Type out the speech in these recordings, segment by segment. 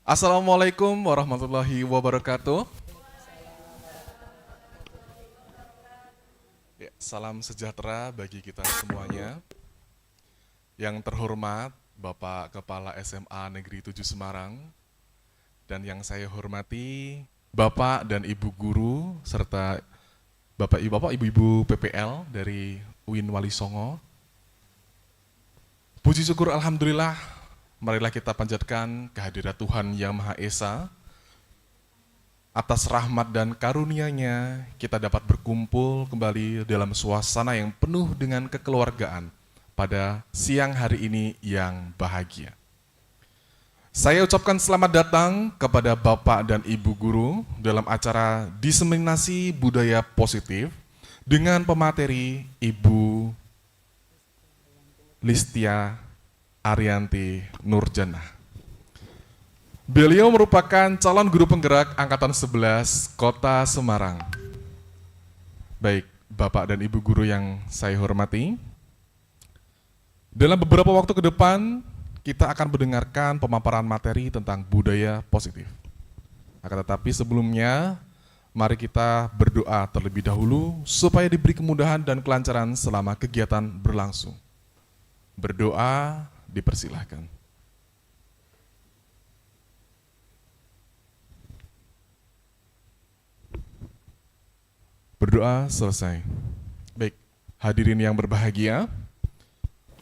Assalamualaikum warahmatullahi wabarakatuh. Ya, salam sejahtera bagi kita semuanya. Yang terhormat Bapak Kepala SMA Negeri 7 Semarang, dan yang saya hormati Bapak dan Ibu Guru, serta Bapak Ibu-Ibu PPL dari UIN Wali Songo. Puji syukur Alhamdulillah, marilah kita panjatkan kehadirat Tuhan Yang Maha Esa. Atas rahmat dan karunia-Nya, kita dapat berkumpul kembali dalam suasana yang penuh dengan kekeluargaan pada siang hari ini yang bahagia. Saya ucapkan selamat datang kepada Bapak dan Ibu Guru dalam acara Diseminasi Budaya Positif dengan pemateri Ibu Listia Arianti Nurjanah. Beliau merupakan calon guru penggerak Angkatan 11 Kota Semarang. Baik, Bapak dan Ibu Guru yang saya hormati, dalam beberapa waktu ke depan, kita akan mendengarkan pemaparan materi tentang budaya positif. Akan tetapi sebelumnya, mari kita berdoa terlebih dahulu supaya diberi kemudahan dan kelancaran selama kegiatan berlangsung. Berdoa dipersilahkan. Berdoa selesai. Baik, hadirin yang berbahagia,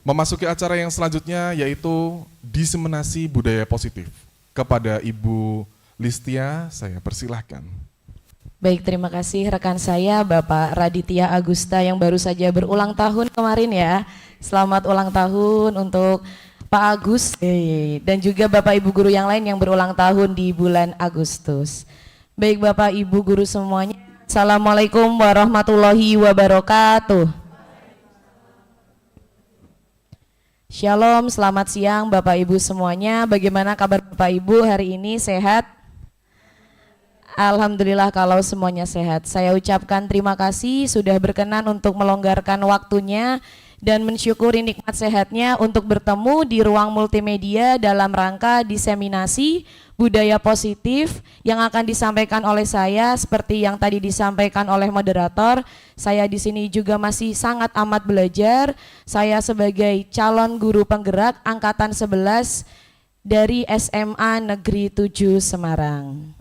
memasuki acara yang selanjutnya yaitu diseminasi budaya positif. Kepada Ibu Listia, saya persilahkan. Baik, terima kasih rekan saya Bapak Raditya Agusta yang baru saja berulang tahun kemarin ya. Selamat ulang tahun untuk Pak Agus dan juga Bapak Ibu Guru yang lain yang berulang tahun di bulan Agustus. Baik Bapak Ibu Guru semuanya, Assalamualaikum warahmatullahi wabarakatuh. Shalom, selamat siang Bapak Ibu semuanya. Bagaimana kabar Bapak Ibu hari ini, sehat? Alhamdulillah kalau semuanya sehat. Saya ucapkan terima kasih sudah berkenan untuk melonggarkan waktunya dan mensyukuri nikmat sehatnya untuk bertemu di ruang multimedia dalam rangka diseminasi budaya positif yang akan disampaikan oleh saya. Seperti yang tadi disampaikan oleh moderator, saya di sini juga masih sangat amat belajar. Saya sebagai calon guru penggerak Angkatan 11 dari SMA Negeri 7 Semarang.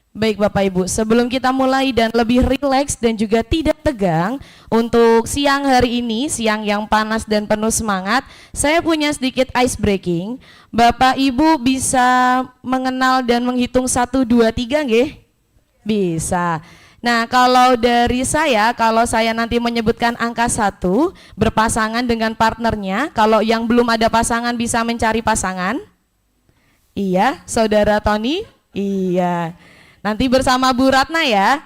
Baik Bapak Ibu, sebelum kita mulai dan lebih rileks dan juga tidak tegang untuk siang hari ini, siang yang panas dan penuh semangat, saya punya sedikit ice breaking. Bapak Ibu bisa mengenal dan menghitung 1, 2, 3 nggih? Bisa. Nah kalau dari saya, kalau saya nanti menyebutkan angka 1 berpasangan dengan partnernya, kalau yang belum ada pasangan bisa mencari pasangan. Iya, Saudara Tony? Iya. Nanti bersama Bu Ratna ya.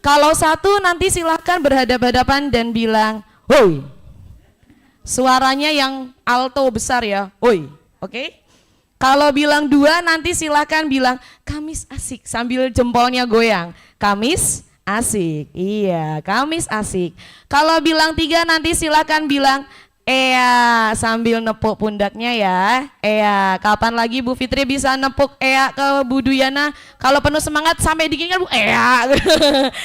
Kalau 1 nanti silahkan berhadap-hadapan dan bilang, "Hoi." Suaranya yang alto besar ya, "Hoi." Oke? Kalau bilang 2 nanti silahkan bilang, "Kamis asik," sambil jempolnya goyang. Kamis asik. Iya, Kamis asik. Kalau bilang 3 nanti silahkan bilang, "Ea," sambil nepuk pundaknya ya. Ea, kapan lagi Bu Fitri bisa nepuk Ea ke Bu Duyana? Kalau penuh semangat sampai dikinkan Bu, Ea.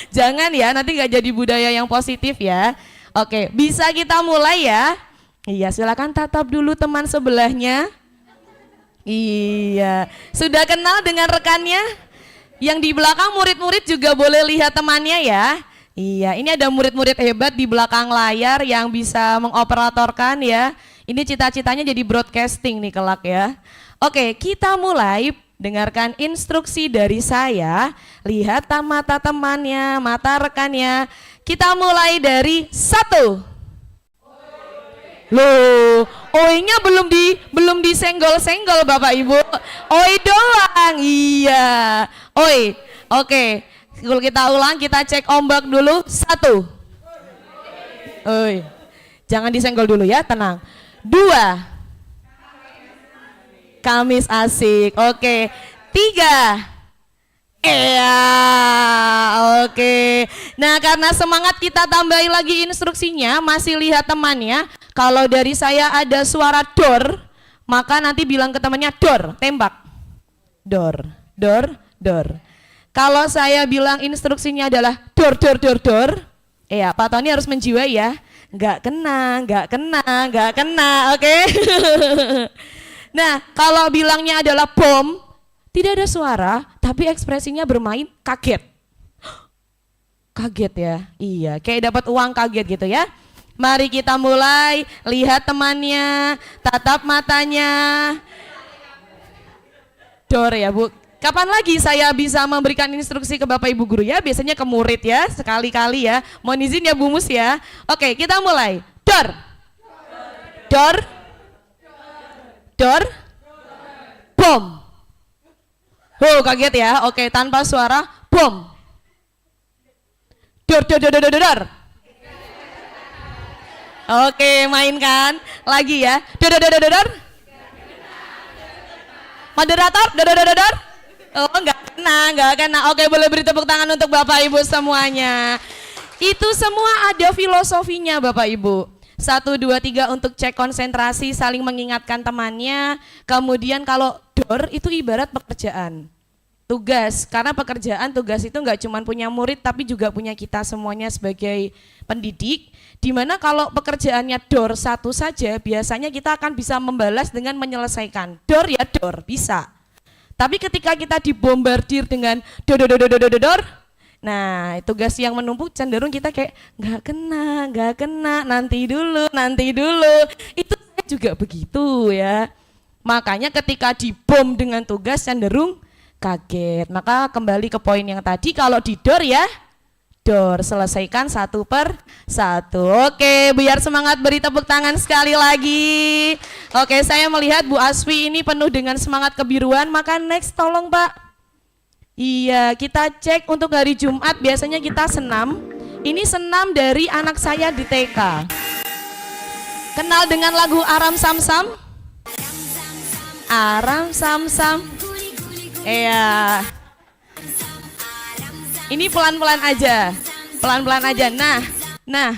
Jangan ya, nanti gak jadi budaya yang positif ya. Oke, bisa kita mulai ya. Iya, silakan tatap dulu teman sebelahnya. Iya, sudah kenal dengan rekannya? Yang di belakang murid-murid juga boleh lihat temannya ya. Iya, ini ada murid-murid hebat di belakang layar yang bisa mengoperatorkan ya. Ini cita-citanya jadi broadcasting nih kelak ya. Oke, kita mulai. Dengarkan instruksi dari saya. Lihat mata temannya, mata rekannya. Kita mulai dari 1. Loh, oi-nya belum disenggol-senggol Bapak Ibu. Oi doang. Iya. Oi. Oke. Kalau kita ulang, kita cek ombak dulu. 1. Oi. Jangan disenggol dulu ya, tenang. 2. Kamis asik. Oke. 3. Iya, oke. Nah, karena semangat kita tambahin lagi instruksinya, masih lihat temannya. Kalau dari saya ada suara dor, maka nanti bilang ke temannya dor, tembak. Dor, dor, dor. Kalau saya bilang instruksinya adalah dor, dor, dor, dor, ya Pak Tony harus menjiwai ya. Nggak kena, nggak kena, nggak kena, oke? Nah, kalau bilangnya adalah bom, tidak ada suara, tapi ekspresinya bermain kaget. Kaget ya, iya, kayak dapat uang kaget gitu ya. Mari kita mulai, lihat temannya, tatap matanya. Dor ya Bu. Kapan lagi saya bisa memberikan instruksi ke Bapak Ibu Guru ya? Biasanya ke murid ya, sekali-kali ya. Mohon izin ya Bu Mus ya. Oke, kita mulai. Dor. Dor. Dor. Bom. Oh, kaget ya. Oke, tanpa suara. Bom. Dor, dor, dor, dor, dor, dor. Oke, mainkan lagi ya. Dor, dor, dor, dor, dor. Moderator, dor, dor, dor, dor. Oh, enggak kena, enggak kena. Oke, boleh beri tepuk tangan untuk Bapak Ibu semuanya. Itu semua ada filosofinya Bapak Ibu. 1, 2, 3 untuk cek konsentrasi, saling mengingatkan temannya. Kemudian kalau dor itu ibarat pekerjaan. Tugas, karena pekerjaan tugas itu enggak cuma punya murid tapi juga punya kita semuanya sebagai pendidik. Dimana kalau pekerjaannya dor satu saja, biasanya kita akan bisa membalas dengan menyelesaikan. Dor ya dor, bisa. Tapi ketika kita dibombardir dengan dor, dor, dor, dor, dor, dor, nah tugas yang menumpuk cenderung kita kayak nggak kena, nanti dulu. Itu saya juga begitu ya. Makanya ketika dibom dengan tugas cenderung kaget. Maka kembali ke poin yang tadi, kalau di dor ya dor, selesaikan 1 per 1. Oke, biar semangat beri tepuk tangan sekali lagi. Oke, saya melihat Bu Asfi ini penuh dengan semangat kebiruan, maka next tolong Pak. Iya, kita cek untuk hari Jumat, biasanya kita senam. Ini senam dari anak saya di TK. Kenal dengan lagu Aram Sam Sam? Aram Sam Sam. Iya. Ini pelan-pelan aja. Pelan-pelan aja. Nah.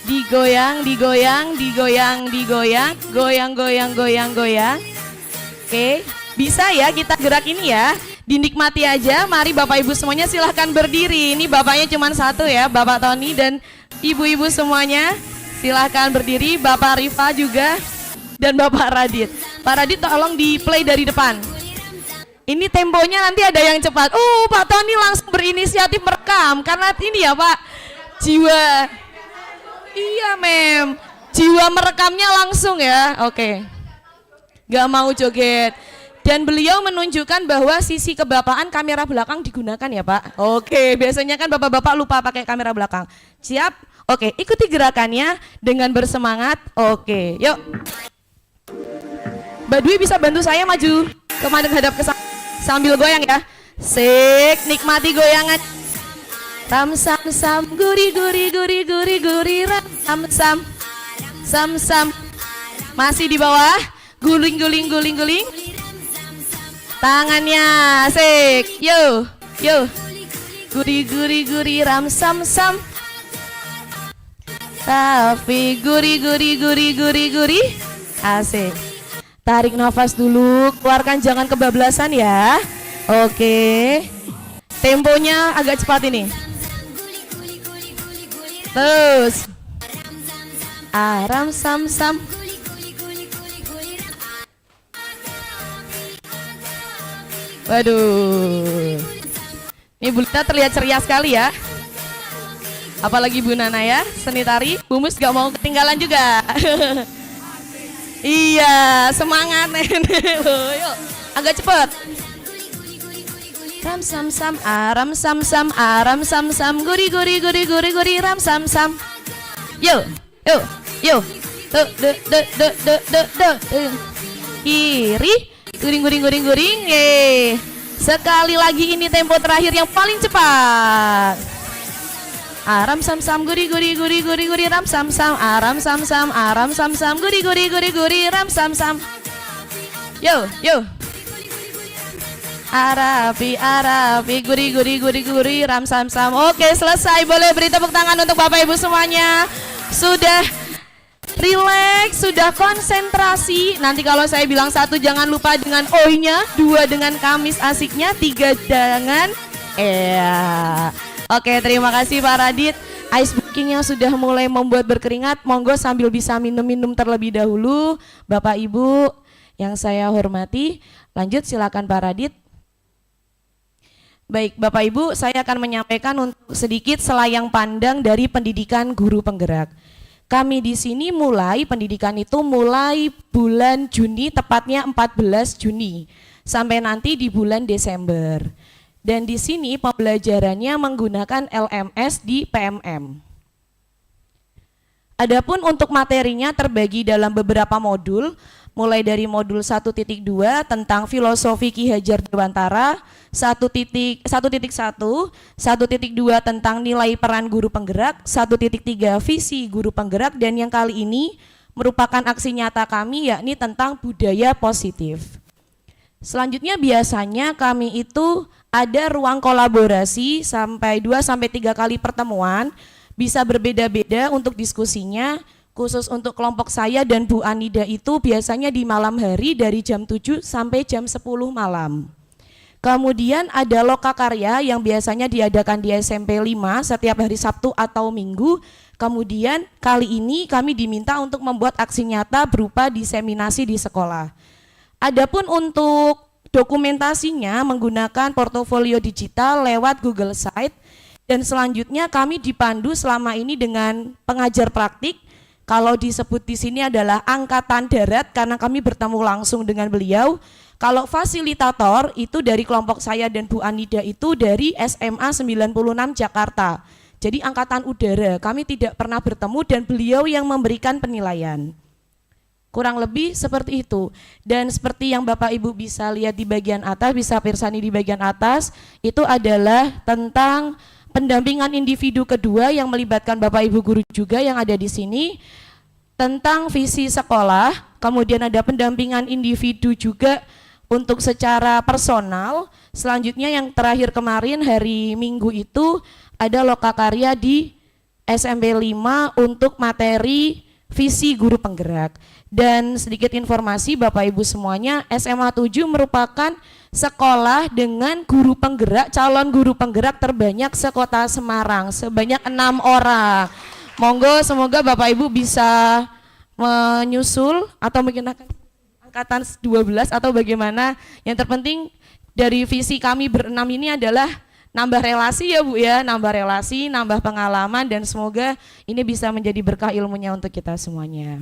Digoyang. Goyang. Oke, bisa ya kita gerak ini ya. Dinikmati aja. Mari Bapak Ibu semuanya silahkan berdiri. Ini bapaknya cuma satu ya, Bapak Tony dan ibu-ibu semuanya. Silahkan berdiri, Bapak Rifa juga dan Bapak Radit. Pak Radit tolong di play dari depan. Ini temponya nanti ada yang cepat. Pak Tony langsung berinisiatif merekam karena ini ya Pak, jiwa. Iya mem, jiwa merekamnya langsung ya. Oke, gak mau joget. Dan beliau menunjukkan bahwa sisi kebapaan kamera belakang digunakan ya Pak. Oke, biasanya kan bapak-bapak lupa pakai kamera belakang. Siap? Oke, ikuti gerakannya dengan bersemangat. Oke, yuk. Mbak Dwi bisa bantu saya maju kemana hadap ke sambil goyang ya. Sik, nikmati goyangan. Ram sam sam guri ram sam. Masih di bawah. Guling. Tangannya, sik. Yo. Guri ram sam. Tapi guri. Asik. Tarik nafas dulu, keluarkan jangan kebablasan ya. Oke. Temponya agak cepat ini. Terus. Aram sam. Waduh. Ini Bu Lita terlihat ceria sekali ya. Apalagi Bu Nana ya, seni tari. Bu Mus gak mau ketinggalan juga. Iya, semangat nenek. Yuk, agak cepet. Ram sam, aram sam, guri ram sam. Yo. Kiri, guring. Sekali lagi ini tempo terakhir yang paling cepat. Aram sam guri ram sam aram sam guri ram sam. Yo. Arapi guri ram sam. Oke, selesai. Boleh beri tepuk tangan untuk Bapak Ibu semuanya. Sudah Relax, sudah konsentrasi. Nanti kalau saya bilang 1 jangan lupa dengan oi-nya, 2 dengan kamis asiknya, 3 jangan Oke, terima kasih Pak Radit. Ice breaking yang sudah mulai membuat berkeringat, monggo sambil bisa minum-minum terlebih dahulu. Bapak Ibu yang saya hormati, lanjut silakan Pak Radit. Baik, Bapak Ibu, saya akan menyampaikan untuk sedikit selayang pandang dari pendidikan guru penggerak. Kami di sini pendidikan itu mulai bulan Juni, tepatnya 14 Juni, sampai nanti di bulan Desember. Dan di sini pembelajarannya menggunakan LMS di PMM. Adapun untuk materinya terbagi dalam beberapa modul, mulai dari modul 1.2 tentang filosofi Ki Hajar Dewantara, 1.1, 1.2 tentang nilai peran guru penggerak, 1.3 visi guru penggerak, dan yang kali ini merupakan aksi nyata kami yakni tentang budaya positif. Selanjutnya biasanya kami itu ada ruang kolaborasi sampai 2-3 kali pertemuan, bisa berbeda-beda untuk diskusinya. Khusus untuk kelompok saya dan Bu Anida itu biasanya di malam hari dari jam 7 sampai jam 10 malam. Kemudian ada lokakarya yang biasanya diadakan di SMP 5 setiap hari Sabtu atau Minggu. Kemudian kali ini kami diminta untuk membuat aksi nyata berupa diseminasi di sekolah. Adapun untuk dokumentasinya menggunakan portofolio digital lewat Google Site, dan selanjutnya kami dipandu selama ini dengan pengajar praktik. Kalau disebut di sini adalah angkatan darat karena kami bertemu langsung dengan beliau. Kalau fasilitator itu dari kelompok saya dan Bu Anida itu dari SMA 96 Jakarta. Jadi angkatan udara, kami tidak pernah bertemu dan beliau yang memberikan penilaian. Kurang lebih seperti itu. Dan seperti yang Bapak Ibu bisa lihat di bagian atas, bisa pirsani di bagian atas, itu adalah tentang pendampingan individu kedua yang melibatkan Bapak Ibu guru juga yang ada di sini, tentang visi sekolah. Kemudian ada pendampingan individu juga untuk secara personal. Selanjutnya yang terakhir kemarin hari Minggu itu ada lokakarya di SMP 5 untuk materi visi guru penggerak. Dan sedikit informasi Bapak Ibu semuanya, SMA 7 merupakan sekolah dengan guru penggerak, calon guru penggerak terbanyak sekota Semarang, sebanyak 6 orang. Monggo semoga Bapak Ibu bisa menyusul atau mungkin angkatan 12 atau bagaimana. Yang terpenting dari visi kami berenam ini adalah nambah relasi ya Bu ya, nambah relasi, nambah pengalaman, dan semoga ini bisa menjadi berkah ilmunya untuk kita semuanya.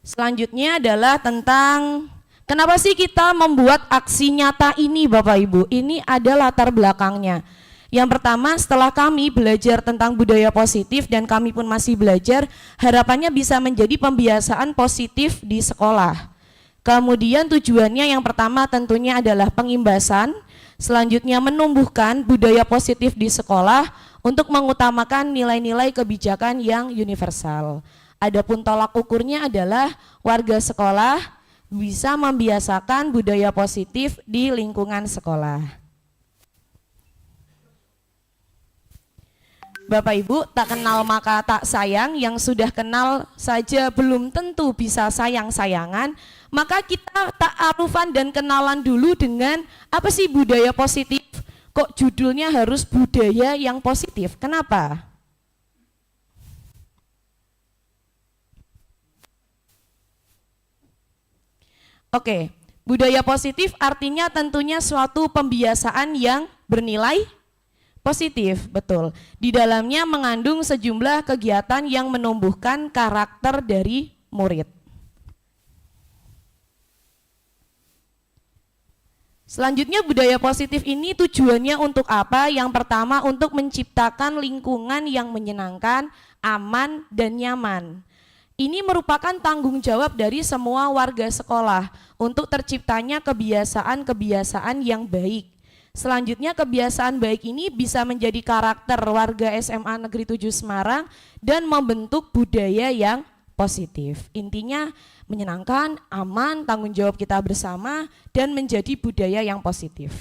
Selanjutnya adalah tentang kenapa sih kita membuat aksi nyata ini Bapak Ibu. Ini ada latar belakangnya. Yang pertama, setelah kami belajar tentang budaya positif dan kami pun masih belajar, harapannya bisa menjadi pembiasaan positif di sekolah. Kemudian tujuannya yang pertama tentunya adalah pengimbasan, selanjutnya menumbuhkan budaya positif di sekolah untuk mengutamakan nilai-nilai kebijakan yang universal. Adapun tolak ukurnya adalah warga sekolah bisa membiasakan budaya positif di lingkungan sekolah. Bapak Ibu, tak kenal maka tak sayang, yang sudah kenal saja belum tentu bisa sayang-sayangan, maka kita ta'arufan dan kenalan dulu dengan apa sih budaya positif. Kok judulnya harus budaya yang positif, kenapa? Oke, budaya positif artinya tentunya suatu pembiasaan yang bernilai positif, betul. Di dalamnya mengandung sejumlah kegiatan yang menumbuhkan karakter dari murid. Selanjutnya budaya positif ini tujuannya untuk apa? Yang pertama untuk menciptakan lingkungan yang menyenangkan, aman, dan nyaman. Ini merupakan tanggung jawab dari semua warga sekolah untuk terciptanya kebiasaan-kebiasaan yang baik. Selanjutnya kebiasaan baik ini bisa menjadi karakter warga SMA Negeri 7 Semarang dan membentuk budaya yang positif. Intinya menyenangkan, aman, tanggung jawab kita bersama, dan menjadi budaya yang positif.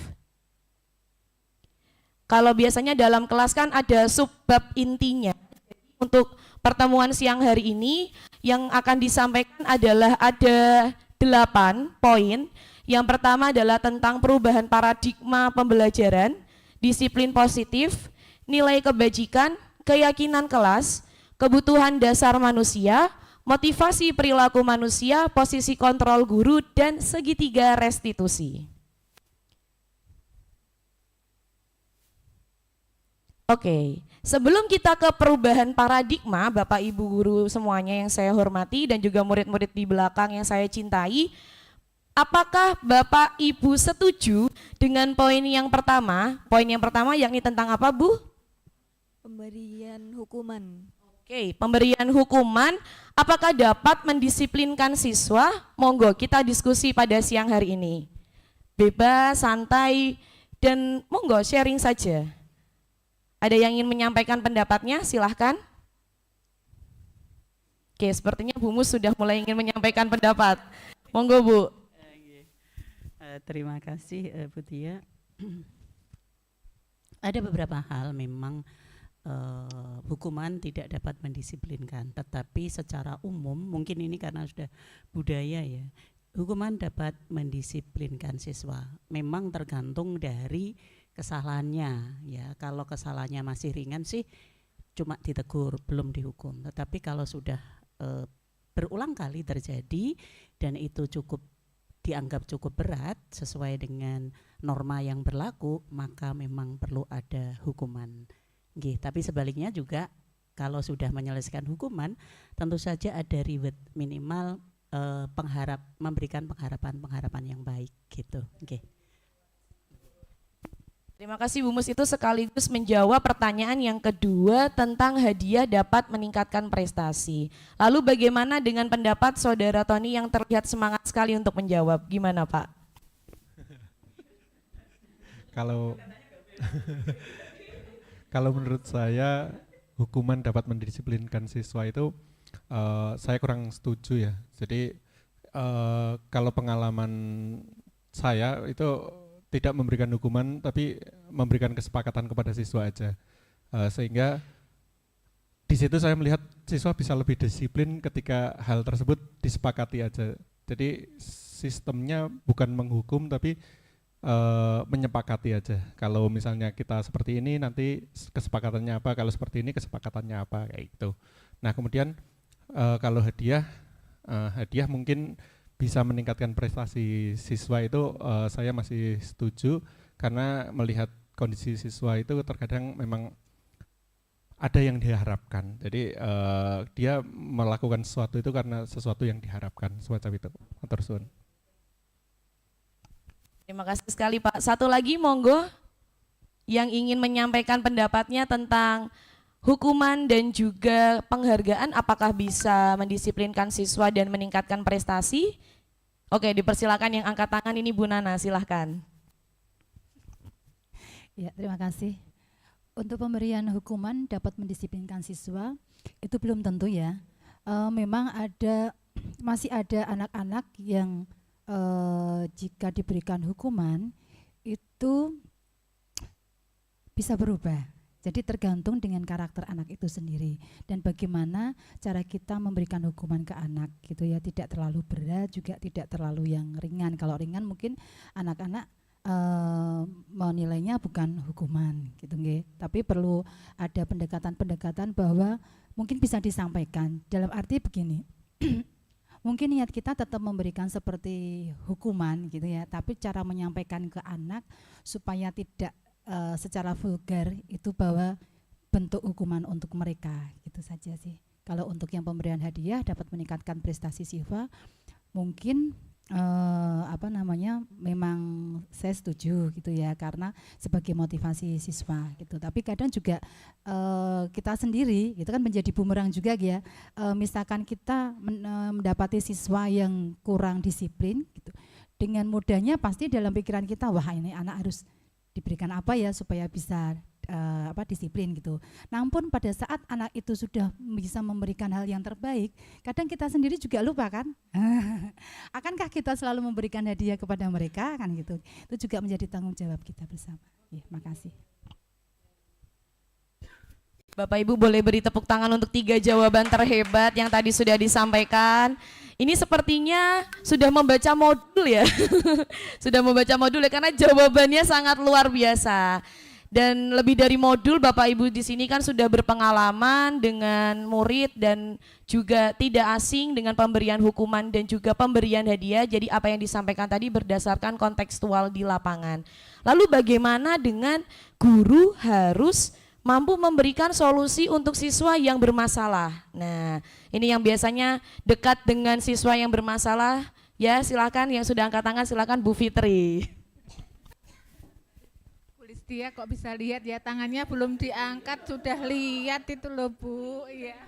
Kalau biasanya dalam kelas kan ada subbab intinya. untuk pertemuan siang hari ini yang akan disampaikan adalah ada 8 poin. Yang pertama adalah tentang perubahan paradigma pembelajaran, disiplin positif, nilai kebajikan, keyakinan kelas, kebutuhan dasar manusia, motivasi perilaku manusia, posisi kontrol guru, dan segitiga restitusi. Oke, sebelum kita ke perubahan paradigma, Bapak Ibu guru semuanya yang saya hormati dan juga murid-murid di belakang yang saya cintai, apakah Bapak Ibu setuju dengan poin yang pertama? Poin yang pertama yakni tentang apa, Bu? Pemberian hukuman. Oke, pemberian hukuman apakah dapat mendisiplinkan siswa? Monggo kita diskusi pada siang hari ini. Bebas, santai, dan monggo sharing saja. Ada yang ingin menyampaikan pendapatnya? Silahkan. Oke, sepertinya Bu Mus sudah mulai ingin menyampaikan pendapat. Monggo Bu. Terima kasih Bu Tia. Ada beberapa hal memang hukuman tidak dapat mendisiplinkan, tetapi secara umum mungkin ini karena sudah budaya ya, hukuman dapat mendisiplinkan siswa. Memang tergantung dari kesalahannya ya. Kalau kesalahannya masih ringan sih cuma ditegur, belum dihukum. Tetapi kalau sudah berulang kali terjadi dan itu dianggap cukup berat sesuai dengan norma yang berlaku, maka memang perlu ada hukuman. Tapi sebaliknya juga kalau sudah menyelesaikan hukuman, tentu saja ada reward, minimal memberikan pengharapan yang baik gitu. Terima kasih Bu Mus, itu sekaligus menjawab pertanyaan yang kedua tentang hadiah dapat meningkatkan prestasi. Lalu bagaimana dengan pendapat Saudara Tony yang terlihat semangat sekali untuk menjawab? Gimana Pak? Kalau menurut saya hukuman dapat mendisiplinkan siswa itu saya kurang setuju ya. Jadi kalau pengalaman saya itu tidak memberikan hukuman tapi memberikan kesepakatan kepada siswa aja, sehingga di situ saya melihat siswa bisa lebih disiplin ketika hal tersebut disepakati aja. Jadi sistemnya bukan menghukum tapi menyepakati aja. Kalau misalnya kita seperti ini nanti kesepakatannya apa, kalau seperti ini kesepakatannya apa, kayak gitu. Nah kemudian kalau hadiah mungkin bisa meningkatkan prestasi siswa itu saya masih setuju, karena melihat kondisi siswa itu terkadang memang ada yang diharapkan. Jadi dia melakukan sesuatu itu karena sesuatu yang diharapkan, semacam itu. Matur suwun. Terima kasih sekali Pak. Satu lagi monggo yang ingin menyampaikan pendapatnya tentang hukuman dan juga penghargaan, apakah bisa mendisiplinkan siswa dan meningkatkan prestasi? Oke, dipersilakan yang angkat tangan ini Bu Nana, silahkan. Ya, terima kasih. Untuk pemberian hukuman dapat mendisiplinkan siswa, itu belum tentu ya. Memang masih ada anak-anak yang jika diberikan hukuman itu bisa berubah. Jadi tergantung dengan karakter anak itu sendiri dan bagaimana cara kita memberikan hukuman ke anak gitu ya, tidak terlalu berat juga tidak terlalu yang ringan. Kalau ringan mungkin anak-anak menilainya bukan hukuman gitu nggih, tapi perlu ada pendekatan-pendekatan bahwa mungkin bisa disampaikan dalam arti begini. Mungkin niat kita tetap memberikan seperti hukuman gitu ya, tapi cara menyampaikan ke anak supaya tidak secara vulgar itu bahwa bentuk hukuman untuk mereka, gitu saja sih. Kalau untuk yang pemberian hadiah dapat meningkatkan prestasi siswa, mungkin memang saya setuju gitu ya, karena sebagai motivasi siswa gitu. Tapi kadang juga kita sendiri itu kan menjadi bumerang juga ya. Misalkan kita mendapati siswa yang kurang disiplin gitu, dengan mudahnya pasti dalam pikiran kita, wah ini anak harus diberikan apa ya supaya bisa disiplin gitu. Namun pada saat anak itu sudah bisa memberikan hal yang terbaik, kadang kita sendiri juga lupa kan. Akankah kita selalu memberikan hadiah kepada mereka kan gitu. Itu juga menjadi tanggung jawab kita bersama. Ya, makasih. Bapak Ibu boleh beri tepuk tangan untuk 3 jawaban terhebat yang tadi sudah disampaikan. Ini sepertinya sudah membaca modul ya. Sudah membaca modul ya karena jawabannya sangat luar biasa. Dan lebih dari modul, Bapak Ibu di sini kan sudah berpengalaman dengan murid dan juga tidak asing dengan pemberian hukuman dan juga pemberian hadiah. Jadi apa yang disampaikan tadi berdasarkan kontekstual di lapangan. Lalu bagaimana dengan guru harus mampu memberikan solusi untuk siswa yang bermasalah. Nah, ini yang biasanya dekat dengan siswa yang bermasalah. Ya, silakan yang sudah angkat tangan, silakan Bu Fitri. Dia kok bisa lihat ya, tangannya belum diangkat sudah lihat itu loh Bu. Iya.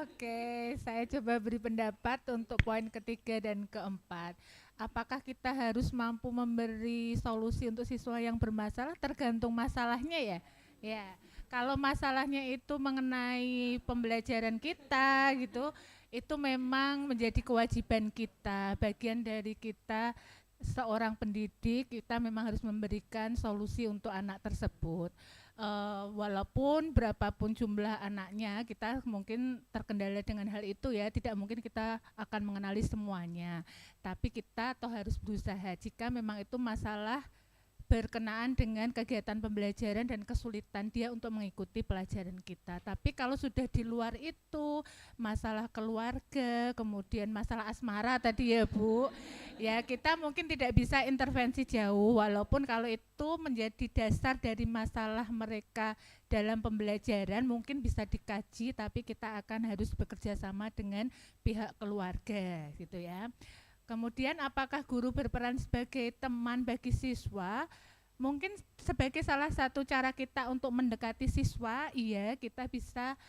Oke, saya coba beri pendapat untuk poin ketiga dan keempat. Apakah kita harus mampu memberi solusi untuk siswa yang bermasalah? Tergantung masalahnya ya. Ya, kalau masalahnya itu mengenai pembelajaran kita gitu, itu memang menjadi kewajiban kita, bagian dari kita. Seorang pendidik kita memang harus memberikan solusi untuk anak tersebut, walaupun berapapun jumlah anaknya kita mungkin terkendala dengan hal itu ya, tidak mungkin kita akan mengenali semuanya, tapi kita toh harus berusaha jika memang itu masalah berkenaan dengan kegiatan pembelajaran dan kesulitan dia untuk mengikuti pelajaran kita. Tapi kalau sudah di luar itu, masalah keluarga, kemudian masalah asmara tadi ya Bu, ya kita mungkin tidak bisa intervensi jauh, walaupun kalau itu menjadi dasar dari masalah mereka dalam pembelajaran mungkin bisa dikaji, tapi kita akan harus bekerja sama dengan pihak keluarga gitu ya. Kemudian apakah guru berperan sebagai teman bagi siswa? Mungkin sebagai salah satu cara kita untuk mendekati siswa, iya kita bisa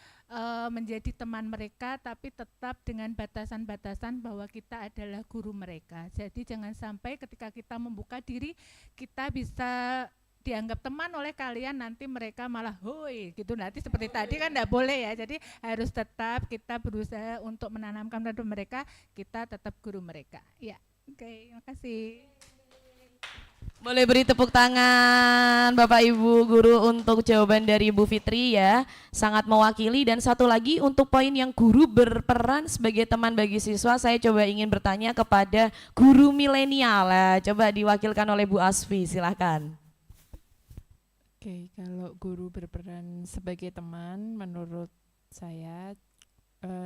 menjadi teman mereka, tapi tetap dengan batasan-batasan bahwa kita adalah guru mereka. Jadi jangan sampai ketika kita membuka diri, kita bisa dianggap teman oleh kalian, nanti mereka malah hoi gitu, nanti seperti tadi kan enggak boleh ya. Jadi harus tetap kita berusaha untuk menanamkan pada mereka kita tetap guru mereka ya. Oke, terima kasih. Boleh beri tepuk tangan Bapak Ibu guru untuk jawaban dari Bu Fitri ya, sangat mewakili. Dan satu lagi untuk poin yang guru berperan sebagai teman bagi siswa, saya coba ingin bertanya kepada guru milenial lah, coba diwakilkan oleh Bu Asfi, silahkan. Oke, kalau guru berperan sebagai teman, menurut saya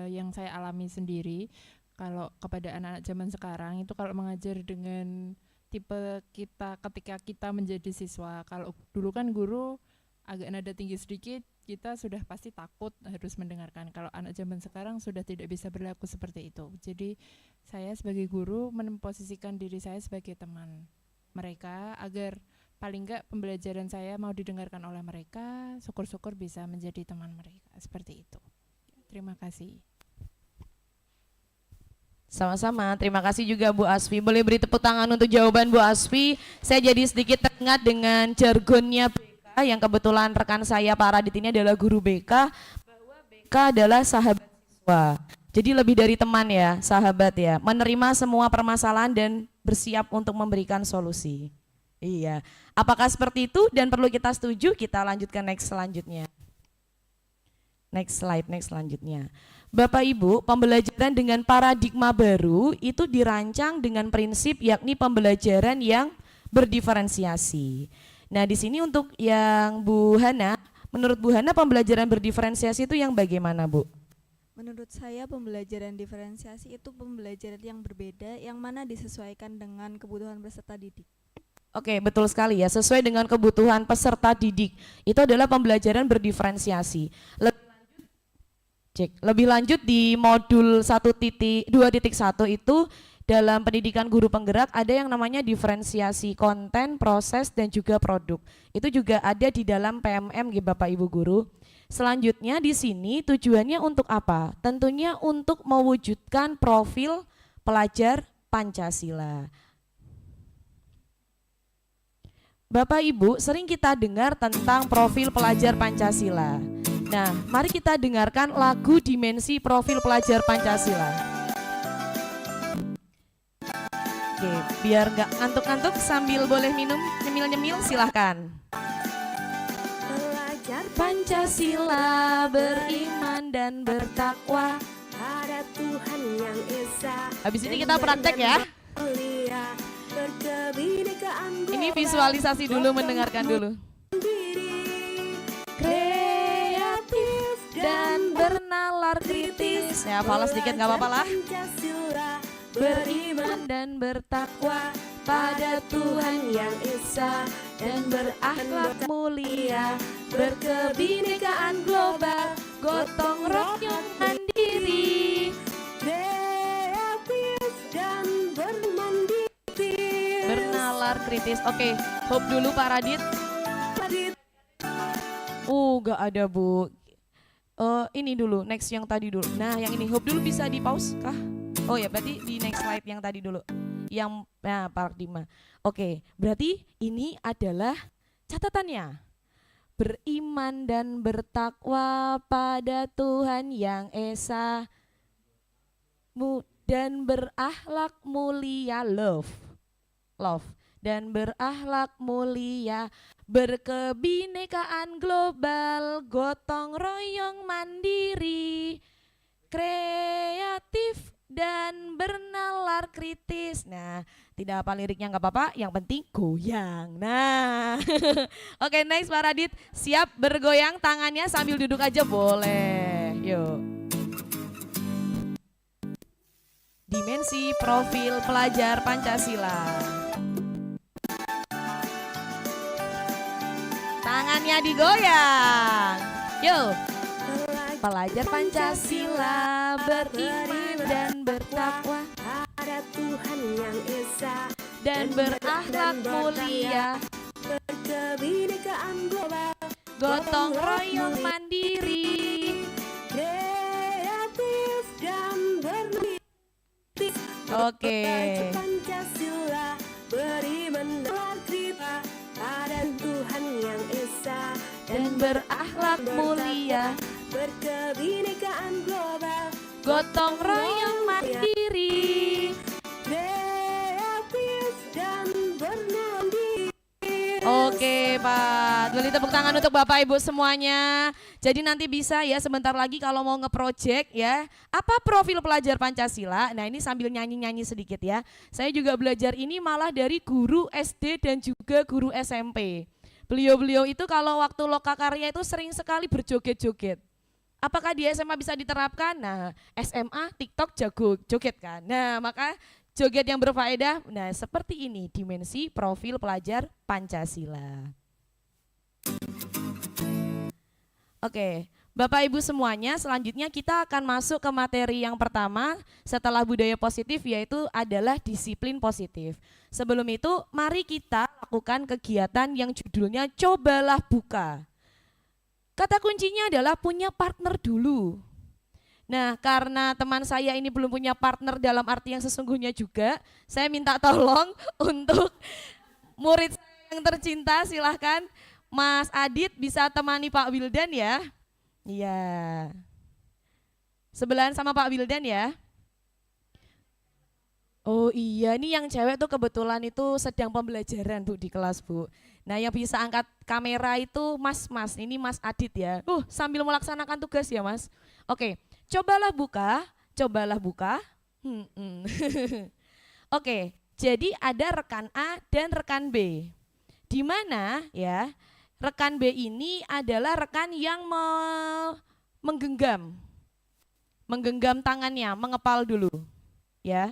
yang saya alami sendiri, kalau kepada anak-anak zaman sekarang itu kalau mengajar dengan tipe kita ketika kita menjadi siswa, kalau dulu kan guru agak nada tinggi sedikit, kita sudah pasti takut harus mendengarkan. Kalau anak zaman sekarang sudah tidak bisa berlaku seperti itu. Jadi saya sebagai guru memposisikan diri saya sebagai teman mereka agar paling enggak pembelajaran saya mau didengarkan oleh mereka, syukur-syukur bisa menjadi teman mereka, seperti itu. Terima kasih. Sama-sama, terima kasih juga Bu Asfi. Boleh beri tepuk tangan untuk jawaban Bu Asfi. Saya jadi sedikit teringat dengan jargonnya BK yang kebetulan rekan saya Pak Radit ini adalah guru BK, bahwa BK adalah sahabat siswa. Jadi lebih dari teman ya, sahabat ya, menerima semua permasalahan dan bersiap untuk memberikan solusi. Iya, apakah seperti itu dan perlu kita setuju? Kita lanjutkan next selanjutnya. Next slide, next selanjutnya. Bapak Ibu, pembelajaran dengan paradigma baru itu dirancang dengan prinsip yakni pembelajaran yang berdiferensiasi. Nah, di sini untuk yang Bu Hana, menurut Bu Hana pembelajaran berdiferensiasi itu yang bagaimana, Bu? Menurut saya pembelajaran diferensiasi itu pembelajaran yang berbeda yang mana disesuaikan dengan kebutuhan peserta didik. Oke, betul sekali ya, sesuai dengan kebutuhan peserta didik. Itu adalah pembelajaran berdiferensiasi. Lebih lanjut di modul 2.1 itu dalam pendidikan guru penggerak ada yang namanya diferensiasi konten, proses, dan juga produk. Itu juga ada di dalam PMM Bapak Ibu guru. Selanjutnya di sini tujuannya untuk apa? Tentunya untuk mewujudkan profil pelajar Pancasila. Bapak Ibu, sering kita dengar tentang profil pelajar Pancasila. Nah, mari kita dengarkan lagu Dimensi Profil Pelajar Pancasila. Oke, biar nggak ngantuk-ngantuk sambil boleh minum nyemil-nyemil, silahkan. Pelajar Pancasila, beriman dan bertakwa pada Tuhan yang esa. Habis ini kita praktek ya. Ini visualisasi dulu, mendengarkan dulu. Kreatif dan bernalar kritis. Ya, hafal sedikit nggak apa-apa lah. Beriman dan bertakwa pada Tuhan yang esa dan berakhlak mulia, berkebinekaan global, gotong royong mandiri, Kreatif dan bermandiri. bernalar kritis. Oke, hop dulu Pak Radit. Gak ada Bu. Ini dulu, next yang tadi dulu. Nah, yang ini hop dulu, bisa di pause kah? Oh ya, berarti di next slide yang tadi dulu. Yang paradigma. Oke, berarti ini adalah catatannya. Beriman dan bertakwa pada Tuhan yang esa dan berakhlak mulia, love dan berakhlak mulia, berkebinekaan global, gotong royong mandiri, kreatif dan bernalar kritis. Nah, tidak apa liriknya nggak apa-apa, yang penting goyang. Nah, oke, next Pak Radit, siap bergoyang tangannya sambil duduk aja boleh. Yuk. Dimensi profil pelajar Pancasila. Tangannya digoyang. Yuk. Pelajar Pancasila, beriman dan bertakwa pada Tuhan yang esa dan berakhlak mulia, berkebinekaan global, gotong royong mandiri. kreatif dan bermimpi. Oke. Pancasila, beriman dan kita pada Tuhan yang esa Dan berakhlak mulia, berkebinekaan global, gotong royong mandiri. kreatif dan bermandiri. Oke Pak, beri tepuk tangan untuk Bapak Ibu semuanya. Jadi nanti bisa ya sebentar lagi kalau mau nge-project ya, apa profil pelajar Pancasila. Nah ini sambil nyanyi-nyanyi sedikit ya. Saya juga belajar ini malah dari guru SD dan juga guru SMP. Beliau-beliau itu kalau waktu lokakarya itu sering sekali berjoget-joget. Apakah di SMA bisa diterapkan? Nah SMA TikTok jago joget kan. Nah maka joget yang berfaedah, nah seperti ini dimensi profil pelajar Pancasila. Oke, Bapak Ibu semuanya, selanjutnya kita akan masuk ke materi yang pertama setelah budaya positif, yaitu adalah disiplin positif. Sebelum itu, mari kita lakukan kegiatan yang judulnya Cobalah Buka. Kata kuncinya adalah punya partner dulu. Nah, karena teman saya ini belum punya partner dalam arti yang sesungguhnya juga, saya minta tolong untuk murid saya yang tercinta, silahkan Mas Adit bisa temani Pak Wildan ya. Iya. Sebelahan sama Pak Wildan ya. Oh iya, ini yang cewek tuh kebetulan itu sedang pembelajaran Bu di kelas Bu. Nah yang bisa angkat kamera itu Mas, ini Mas Adit ya. Sambil melaksanakan tugas ya Mas. Oke. Cobalah buka. Oke, jadi ada rekan A dan rekan B. Di mana ya, rekan B ini adalah rekan yang menggenggam tangannya, mengepal dulu. Ya.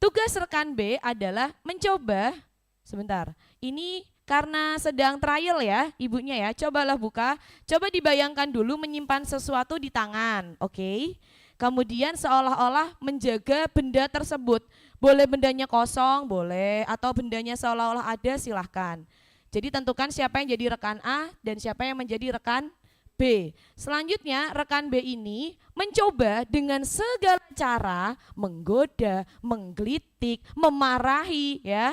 Tugas rekan B adalah mencoba, sebentar, ini karena sedang trial ya ibunya ya, cobalah buka, coba dibayangkan dulu menyimpan sesuatu di tangan, oke? Kemudian seolah-olah menjaga benda tersebut, boleh bendanya kosong, boleh, atau bendanya seolah-olah ada, silahkan. Jadi tentukan siapa yang jadi rekan A dan siapa yang menjadi rekan B. Selanjutnya rekan B ini mencoba dengan segala cara menggoda, menggelitik, memarahi ya.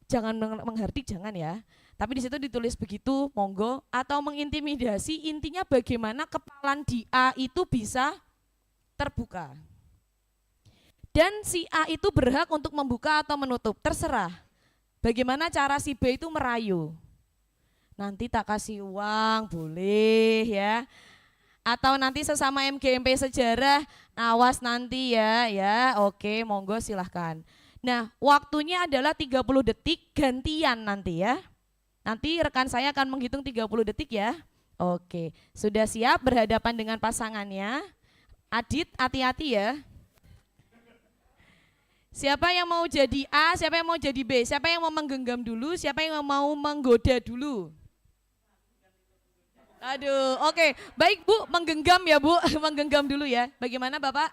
Jangan menghardik, jangan ya. Tapi di situ ditulis begitu, monggo, atau mengintimidasi, intinya bagaimana kepalan di A itu bisa terbuka. Dan si A itu berhak untuk membuka atau menutup, terserah. Bagaimana cara si B itu merayu. Nanti tak kasih uang, boleh ya. Atau nanti sesama MGMP sejarah, awas nanti ya. Oke, monggo silahkan. Nah, waktunya adalah 30 detik gantian nanti ya. Nanti rekan saya akan menghitung 30 detik ya. Oke, sudah siap berhadapan dengan pasangannya? Adit, hati-hati ya. Siapa yang mau jadi A, siapa yang mau jadi B, siapa yang mau menggenggam dulu, siapa yang mau menggoda dulu? Aduh, oke. Baik Bu, menggenggam ya Bu, menggenggam dulu ya. Bagaimana Bapak?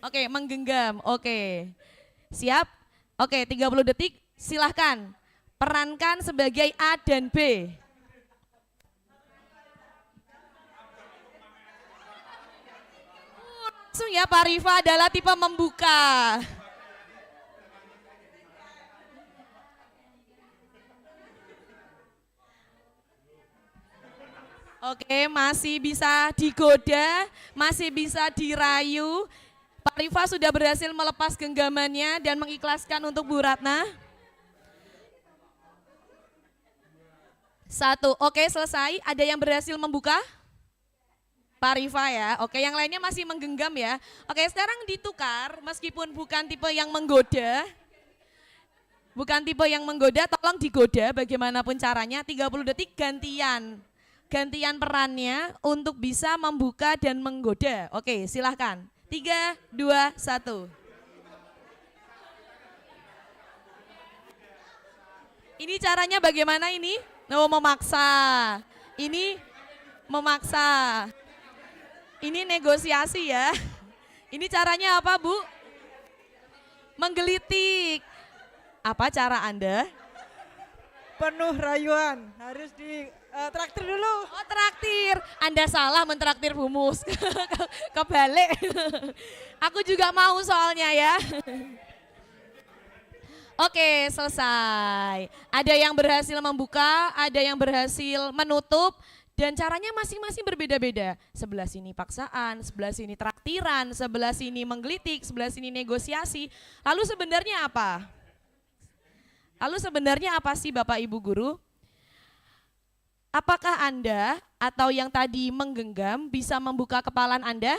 Oke, menggenggam, oke. Siap? Oke, 30 detik, silahkan. Perankan sebagai A dan B. Langsung ya, Pak Rifa adalah tipe membuka. Oke, masih bisa digoda, masih bisa dirayu. Pak Rifa sudah berhasil melepas genggamannya dan mengikhlaskan untuk Bu Ratna. 1, oke selesai. Ada yang berhasil membuka? Pak Rifa ya, oke yang lainnya masih menggenggam ya. Oke sekarang ditukar, meskipun bukan tipe yang menggoda. Bukan tipe yang menggoda, tolong digoda bagaimanapun caranya, 30 detik gantian. Gantian perannya untuk bisa membuka dan menggoda. Oke, silahkan. 3, 2, 1. Ini caranya bagaimana ini? Oh, memaksa. Ini memaksa. Ini negosiasi ya. Ini caranya apa, Bu? Menggelitik. Apa cara Anda? Penuh rayuan, harus di traktir dulu. Oh traktir, Anda salah mentraktir humus. Kebalik. Aku juga mau soalnya ya. Oke selesai. Ada yang berhasil membuka, ada yang berhasil menutup. Dan caranya masing-masing berbeda-beda. Sebelah sini paksaan, sebelah sini traktiran, sebelah sini menggelitik, sebelah sini negosiasi. Lalu sebenarnya apa? Lalu sebenarnya apa sih Bapak Ibu Guru? Apakah Anda atau yang tadi menggenggam bisa membuka kepalan Anda?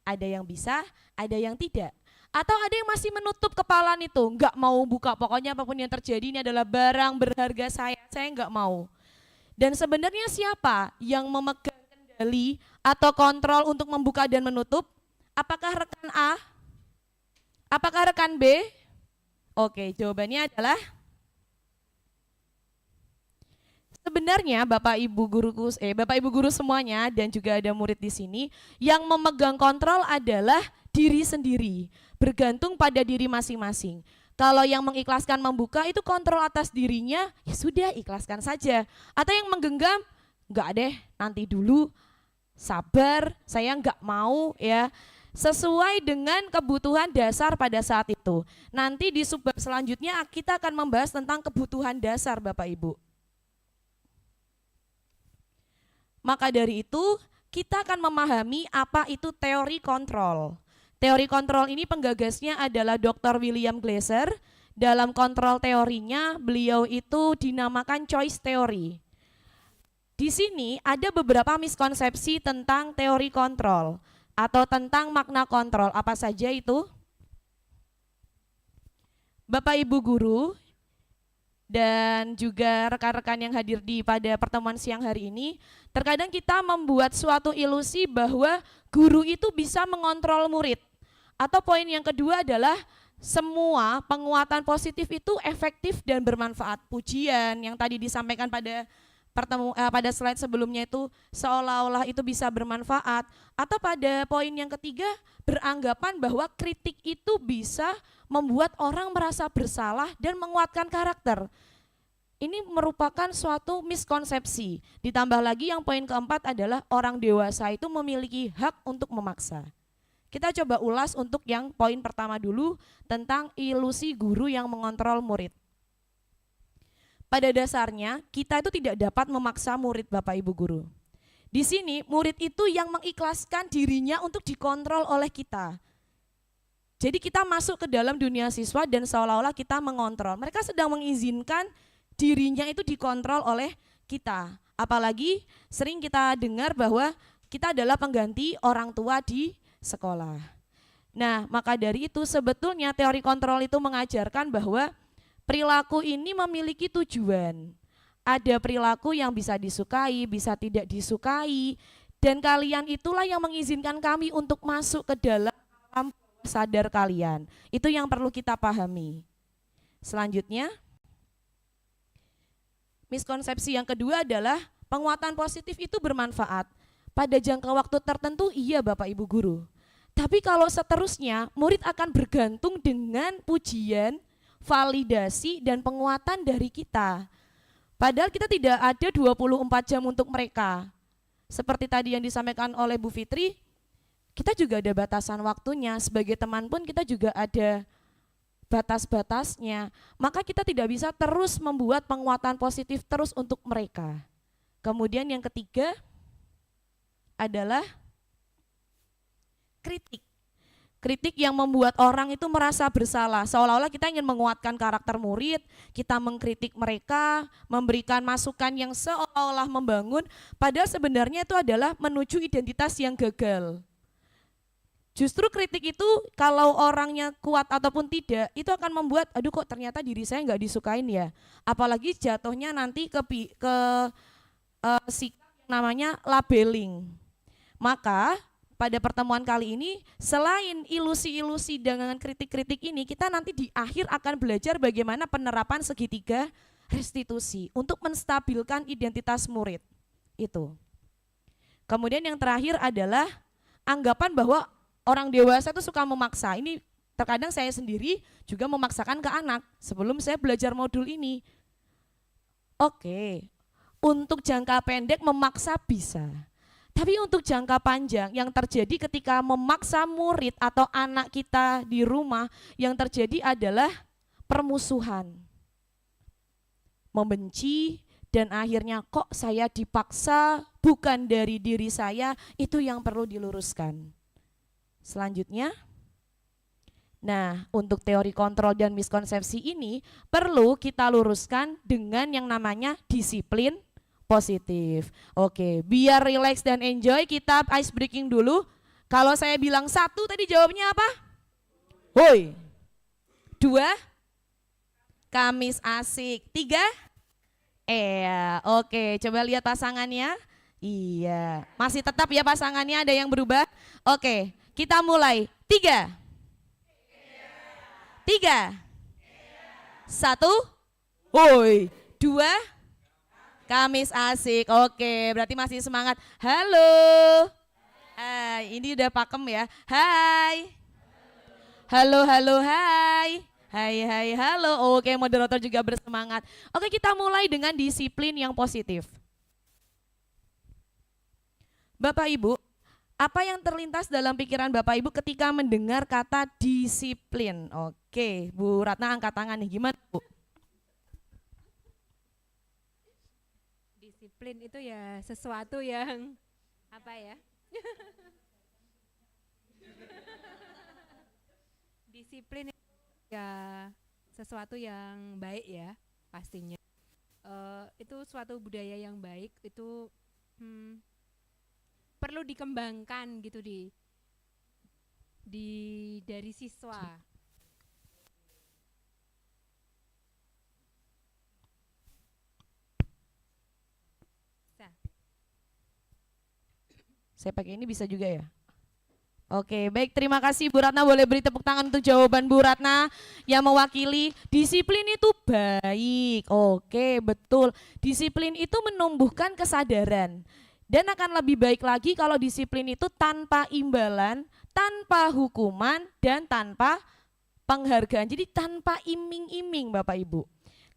Ada yang bisa, ada yang tidak. Atau ada yang masih menutup kepalan itu, enggak mau buka, pokoknya apapun yang terjadi ini adalah barang berharga saya enggak mau. Dan sebenarnya siapa yang memegang kendali atau kontrol untuk membuka dan menutup? Apakah rekan A? Apakah rekan B? Oke, jawabannya adalah sebenarnya Bapak Ibu guru semuanya dan juga ada murid di sini yang memegang kontrol adalah diri sendiri, bergantung pada diri masing-masing. Kalau yang mengikhlaskan membuka itu kontrol atas dirinya, ya sudah ikhlaskan saja. Atau yang menggenggam, enggak deh, nanti dulu, sabar, saya enggak mau ya. Sesuai dengan kebutuhan dasar pada saat itu. Nanti di subbab selanjutnya kita akan membahas tentang kebutuhan dasar Bapak Ibu. Maka dari itu kita akan memahami apa itu teori kontrol. Teori kontrol ini penggagasnya adalah Dr. William Glasser. Dalam kontrol teorinya beliau itu dinamakan choice theory. Di sini ada beberapa miskonsepsi tentang teori kontrol atau tentang makna kontrol. Apa saja itu? Bapak Ibu guru dan juga rekan-rekan yang hadir pada pertemuan siang hari ini, terkadang kita membuat suatu ilusi bahwa guru itu bisa mengontrol murid. Atau poin yang kedua adalah semua penguatan positif itu efektif dan bermanfaat. Pujian yang tadi disampaikan pada slide sebelumnya itu seolah-olah itu bisa bermanfaat. Atau pada poin yang ketiga beranggapan bahwa kritik itu bisa membuat orang merasa bersalah dan menguatkan karakter. Ini merupakan suatu miskonsepsi. Ditambah lagi yang poin keempat adalah orang dewasa itu memiliki hak untuk memaksa. Kita coba ulas untuk yang poin pertama dulu tentang ilusi guru yang mengontrol murid. Pada dasarnya kita itu tidak dapat memaksa murid Bapak Ibu guru. Di sini murid itu yang mengikhlaskan dirinya untuk dikontrol oleh kita. Jadi kita masuk ke dalam dunia siswa dan seolah-olah kita mengontrol. Mereka sedang mengizinkan dirinya itu dikontrol oleh kita. Apalagi sering kita dengar bahwa kita adalah pengganti orang tua di sekolah. Nah, maka dari itu sebetulnya teori kontrol itu mengajarkan bahwa perilaku ini memiliki tujuan. Ada perilaku yang bisa disukai, bisa tidak disukai, dan kalian itulah yang mengizinkan kami untuk masuk ke dalam alam sadar kalian. Itu yang perlu kita pahami. Selanjutnya, miskonsepsi yang kedua adalah penguatan positif itu bermanfaat. Pada jangka waktu tertentu iya Bapak Ibu Guru. Tapi kalau seterusnya murid akan bergantung dengan pujian, validasi dan penguatan dari kita. Padahal kita tidak ada 24 jam untuk mereka. Seperti tadi yang disampaikan oleh Bu Fitri, kita juga ada batasan waktunya. Sebagai teman pun kita juga ada batas-batasnya. Maka kita tidak bisa terus membuat penguatan positif terus untuk mereka. Kemudian yang ketiga adalah kritik. Kritik yang membuat orang itu merasa bersalah, seolah-olah kita ingin menguatkan karakter murid, kita mengkritik mereka, memberikan masukan yang seolah-olah membangun, padahal sebenarnya itu adalah menuju identitas yang gagal. Justru kritik itu kalau orangnya kuat ataupun tidak, itu akan membuat, aduh kok ternyata diri saya nggak disukain ya. Apalagi jatuhnya nanti ke sikap yang namanya labeling. Maka pada pertemuan kali ini, selain ilusi-ilusi dengan kritik-kritik ini, kita nanti di akhir akan belajar bagaimana penerapan segitiga restitusi untuk menstabilkan identitas murid. Itu. Kemudian yang terakhir adalah anggapan bahwa orang dewasa itu suka memaksa. Ini terkadang saya sendiri juga memaksakan ke anak sebelum saya belajar modul ini. Oke, untuk jangka pendek memaksa bisa. Tapi untuk jangka panjang yang terjadi ketika memaksa murid atau anak kita di rumah, yang terjadi adalah permusuhan. Membenci dan akhirnya kok saya dipaksa bukan dari diri saya, itu yang perlu diluruskan. Selanjutnya, nah untuk teori kontrol dan miskonsepsi ini perlu kita luruskan dengan yang namanya disiplin positif. Oke, biar relax dan enjoy, kita ice breaking dulu. Kalau saya bilang 1 tadi jawabnya apa? Woi. 2, Kamis asik. 3, oke, coba lihat pasangannya. Iya, masih tetap ya pasangannya, ada yang berubah? Oke, kita mulai. 3, 1, woi. 2, Kamis asik, oke, berarti masih semangat. Halo, ini udah pakem ya. Hai, halo, hai, halo. Oke, moderator juga bersemangat. Oke, kita mulai dengan disiplin yang positif. Bapak Ibu, apa yang terlintas dalam pikiran Bapak Ibu ketika mendengar kata disiplin? Oke, Bu Ratna angkat tangan nih, gimana Bu? Disiplin itu ya sesuatu yang apa ya? Disiplin ya sesuatu yang baik ya pastinya. Itu suatu budaya yang baik itu perlu dikembangkan gitu dari siswa. Saya pakai ini bisa juga ya? Oke, baik, terima kasih Bu Ratna, boleh beri tepuk tangan untuk jawaban Bu Ratna yang mewakili disiplin itu baik. Oke, betul. Disiplin itu menumbuhkan kesadaran dan akan lebih baik lagi kalau disiplin itu tanpa imbalan, tanpa hukuman dan tanpa penghargaan. Jadi tanpa iming-iming Bapak Ibu.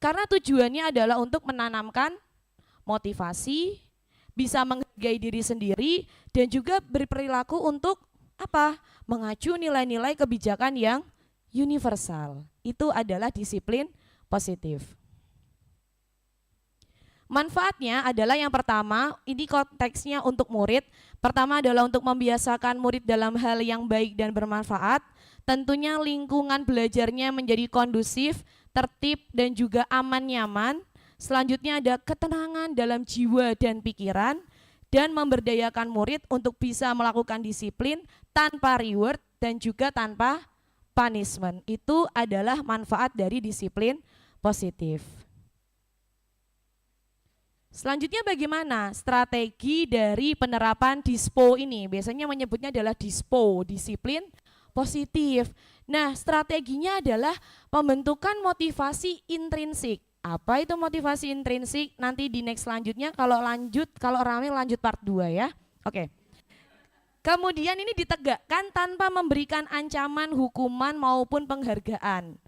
Karena tujuannya adalah untuk menanamkan motivasi, bisa menghargai diri sendiri dan juga berperilaku untuk apa? Mengacu nilai-nilai kebijakan yang universal. Itu adalah disiplin positif. Manfaatnya adalah yang pertama, ini konteksnya untuk murid. Pertama adalah untuk membiasakan murid dalam hal yang baik dan bermanfaat. Tentunya lingkungan belajarnya menjadi kondusif, tertib dan juga aman nyaman. Selanjutnya ada ketenangan dalam jiwa dan pikiran, dan memberdayakan murid untuk bisa melakukan disiplin tanpa reward dan juga tanpa punishment. Itu adalah manfaat dari disiplin positif. Selanjutnya bagaimana strategi dari penerapan DISPO ini? Biasanya menyebutnya adalah DISPO, disiplin positif. Nah, strateginya adalah pembentukan motivasi intrinsik. Apa itu motivasi intrinsik? Nanti di next selanjutnya kalau rame lanjut part 2 ya. Oke. Kemudian ini ditegakkan tanpa memberikan ancaman, hukuman maupun penghargaan.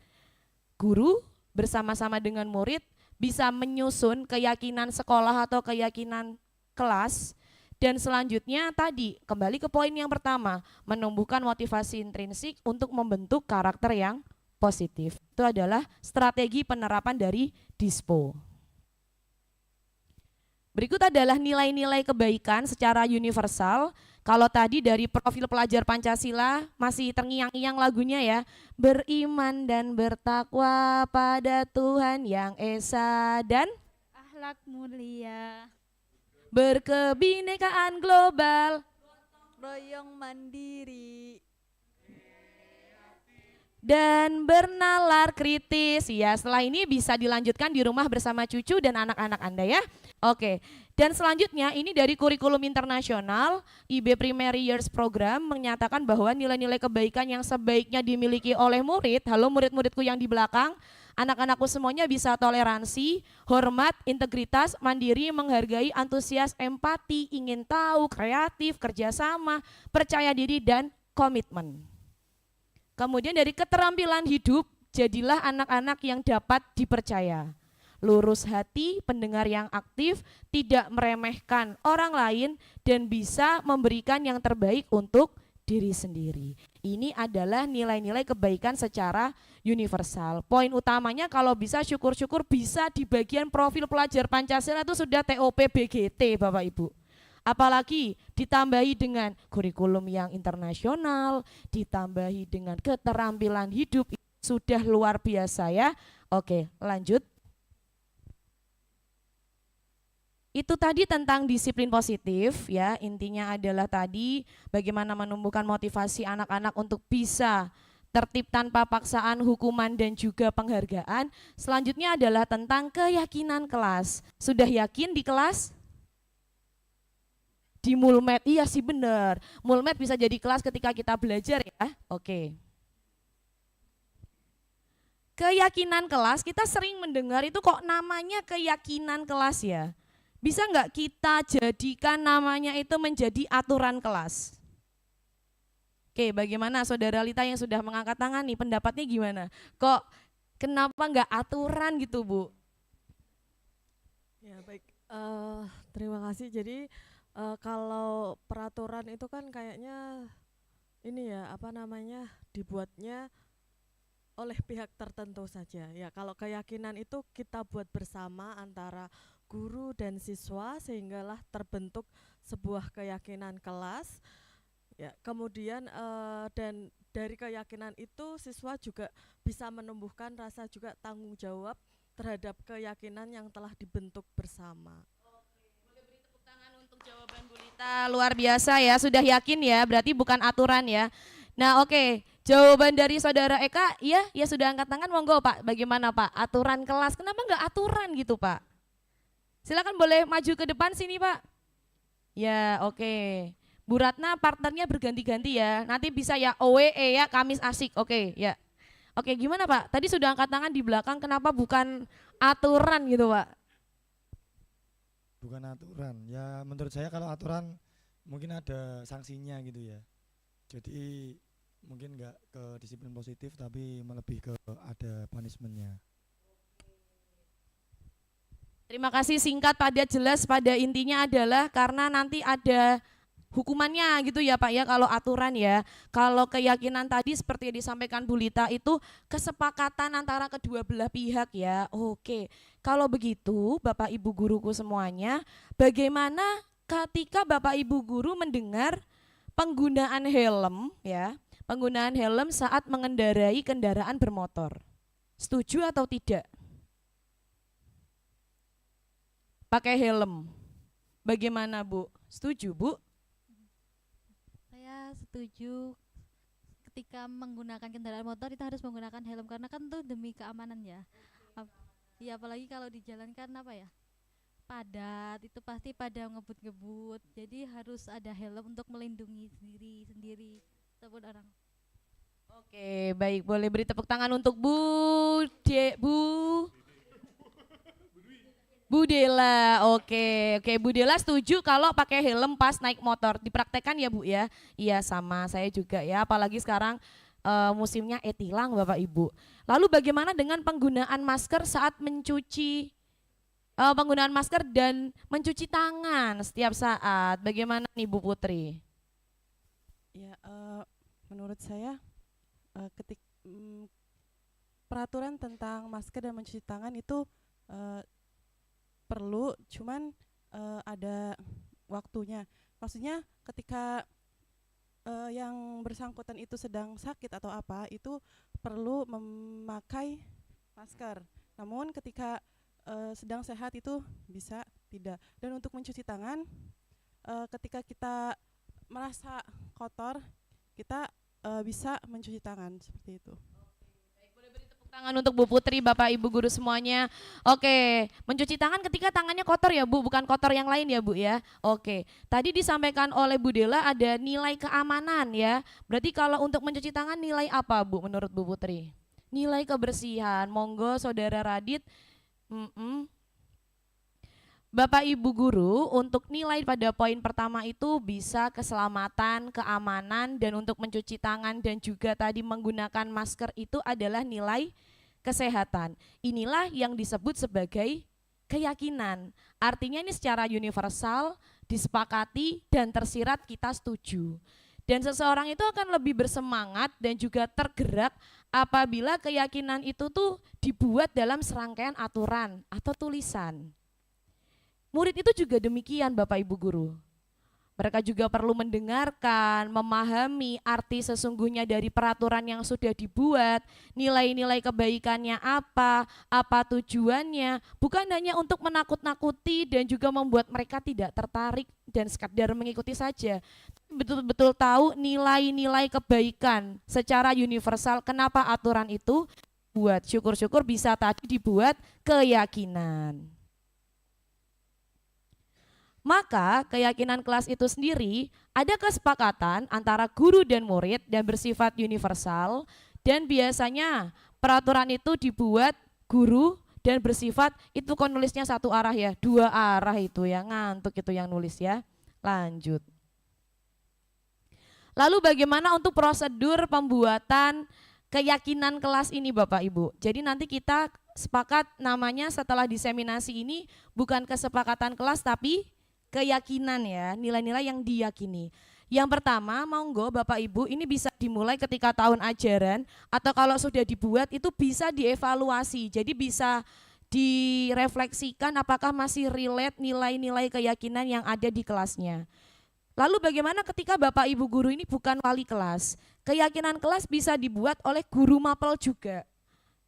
Guru bersama-sama dengan murid bisa menyusun keyakinan sekolah atau keyakinan kelas, dan selanjutnya tadi kembali ke poin yang pertama, menumbuhkan motivasi intrinsik untuk membentuk karakter yang positif. Itu adalah strategi penerapan dari DISPO. Berikut adalah nilai-nilai kebaikan secara universal. Kalau tadi dari profil pelajar Pancasila masih terngiang-ngiang lagunya ya. Beriman dan bertakwa pada Tuhan yang Esa dan Akhlak mulia, berkebinekaan global, royong mandiri, dan bernalar kritis. Ya, setelah ini bisa dilanjutkan di rumah bersama cucu dan anak-anak Anda ya. Oke, dan selanjutnya ini dari kurikulum internasional, IB Primary Years Program menyatakan bahwa nilai-nilai kebaikan yang sebaiknya dimiliki oleh murid, halo murid-muridku yang di belakang, anak-anakku semuanya bisa toleransi, hormat, integritas, mandiri, menghargai, antusias, empati, ingin tahu, kreatif, kerjasama, percaya diri, dan komitmen. Kemudian dari keterampilan hidup, jadilah anak-anak yang dapat dipercaya. Lurus hati, pendengar yang aktif, tidak meremehkan orang lain, dan bisa memberikan yang terbaik untuk diri sendiri. Ini adalah nilai-nilai kebaikan secara universal. Poin utamanya kalau bisa syukur-syukur bisa di bagian profil pelajar Pancasila itu sudah TOP BGT Bapak Ibu. Apalagi ditambahi dengan kurikulum yang internasional, ditambahi dengan keterampilan hidup, sudah luar biasa ya. Oke, lanjut. Itu tadi tentang disiplin positif ya, intinya adalah tadi bagaimana menumbuhkan motivasi anak-anak untuk bisa tertib tanpa paksaan, hukuman, dan juga penghargaan. Selanjutnya adalah tentang keyakinan kelas. Sudah yakin di kelas? Di Mulmed, iya sih benar. Mulmed bisa jadi kelas ketika kita belajar ya. Oke. Keyakinan kelas, kita sering mendengar itu kok namanya keyakinan kelas ya. Bisa nggak kita jadikan namanya itu menjadi aturan kelas? Oke, bagaimana Saudara Lita yang sudah mengangkat tangan nih, pendapatnya gimana? Kok kenapa nggak aturan gitu Bu? Ya baik, terima kasih. Jadi kalau peraturan itu kan kayaknya ini ya apa namanya dibuatnya oleh pihak tertentu saja. Ya kalau keyakinan itu kita buat bersama antara guru dan siswa sehinggalah terbentuk sebuah keyakinan kelas. Ya kemudian dan dari keyakinan itu siswa juga bisa menumbuhkan rasa juga tanggung jawab terhadap keyakinan yang telah dibentuk bersama. Boleh beri tepuk tangan untuk jawaban Bu Lita, luar biasa ya, sudah yakin ya, berarti bukan aturan ya. Nah oke, jawaban dari Saudara Eka, ya sudah angkat tangan, monggo Pak, bagaimana Pak, aturan kelas, kenapa nggak aturan gitu Pak? Silakan boleh maju ke depan sini Pak. Ya oke, Bu Ratna partnernya berganti-ganti ya, nanti bisa ya OWE ya, Kamis asik, oke ya. Oke gimana Pak, tadi sudah angkat tangan di belakang, kenapa bukan aturan gitu Pak? Bukan aturan, ya menurut saya kalau aturan mungkin ada sanksinya gitu ya. Jadi mungkin nggak ke disiplin positif tapi lebih ke ada punishmentnya. Terima kasih, singkat padat jelas, pada intinya adalah karena nanti ada hukumannya gitu ya Pak ya kalau aturan ya. Kalau keyakinan tadi seperti yang disampaikan Bu Lita itu kesepakatan antara kedua belah pihak ya. Oke, kalau begitu Bapak Ibu guruku semuanya, bagaimana ketika Bapak Ibu guru mendengar penggunaan helm ya, penggunaan helm saat mengendarai kendaraan bermotor? Setuju atau tidak? pakai helm. Bagaimana Bu? Setuju Bu? Saya setuju, ketika menggunakan kendaraan motor itu harus menggunakan helm karena kan itu demi keamanan ya. Ya apalagi kalau di jalan kan apa ya, padat, itu pasti pada ngebut-ngebut, jadi harus ada helm untuk melindungi sendiri ataupun orang. Oke, baik, boleh beri tepuk tangan untuk Bu Dela. Oke, Bu Dela setuju kalau pakai helm pas naik motor. Dipraktekkan ya Bu ya? Iya sama, saya juga ya. Apalagi sekarang musimnya e-tilang Bapak Ibu. Lalu bagaimana dengan penggunaan masker saat penggunaan masker dan mencuci tangan setiap saat? Bagaimana nih Bu Putri? Ya, menurut saya peraturan tentang masker dan mencuci tangan itu perlu, cuman ada waktunya. Maksudnya ketika yang bersangkutan itu sedang sakit atau apa, itu perlu memakai masker. Namun ketika sedang sehat itu bisa tidak. Dan untuk mencuci tangan, ketika kita merasa kotor, kita bisa mencuci tangan seperti itu. Tangan untuk Bu Putri, Bapak Ibu guru semuanya. Oke, mencuci tangan ketika tangannya kotor ya Bu, bukan kotor yang lain ya Bu ya. Oke, tadi disampaikan oleh Bu Dela ada nilai keamanan ya. Berarti kalau untuk mencuci tangan nilai apa Bu menurut Bu Putri? Nilai kebersihan, monggo Saudara Radit. Bapak Ibu guru, untuk nilai pada poin pertama itu bisa keselamatan, keamanan, dan untuk mencuci tangan dan juga tadi menggunakan masker itu adalah nilai kesehatan. Inilah yang disebut sebagai keyakinan. Artinya ini secara universal, disepakati, dan tersirat kita setuju. Dan seseorang itu akan lebih bersemangat dan juga tergerak apabila keyakinan itu tuh dibuat dalam serangkaian aturan atau tulisan. Murid itu juga demikian Bapak Ibu guru. Mereka juga perlu mendengarkan, memahami arti sesungguhnya dari peraturan yang sudah dibuat, nilai-nilai kebaikannya apa tujuannya, bukan hanya untuk menakut-nakuti dan juga membuat mereka tidak tertarik dan sekadar mengikuti saja. Betul-betul tahu nilai-nilai kebaikan secara universal, kenapa aturan itu buat. Syukur-syukur bisa tadi dibuat keyakinan. Maka keyakinan kelas itu sendiri ada kesepakatan antara guru dan murid dan bersifat universal, dan biasanya peraturan itu dibuat guru dan bersifat, itu kok nulisnya satu arah ya, dua arah itu ya, ngantuk itu yang nulis ya. Lanjut. Lalu bagaimana untuk prosedur pembuatan keyakinan kelas ini Bapak Ibu? Jadi nanti kita sepakat namanya setelah diseminasi ini bukan kesepakatan kelas tapi keyakinan ya, nilai-nilai yang diyakini. Yang pertama, monggo Bapak Ibu, ini bisa dimulai ketika tahun ajaran atau kalau sudah dibuat itu bisa dievaluasi. Jadi bisa direfleksikan apakah masih relate nilai-nilai keyakinan yang ada di kelasnya. Lalu bagaimana ketika Bapak Ibu guru ini bukan wali kelas? Keyakinan kelas bisa dibuat oleh guru mapel juga.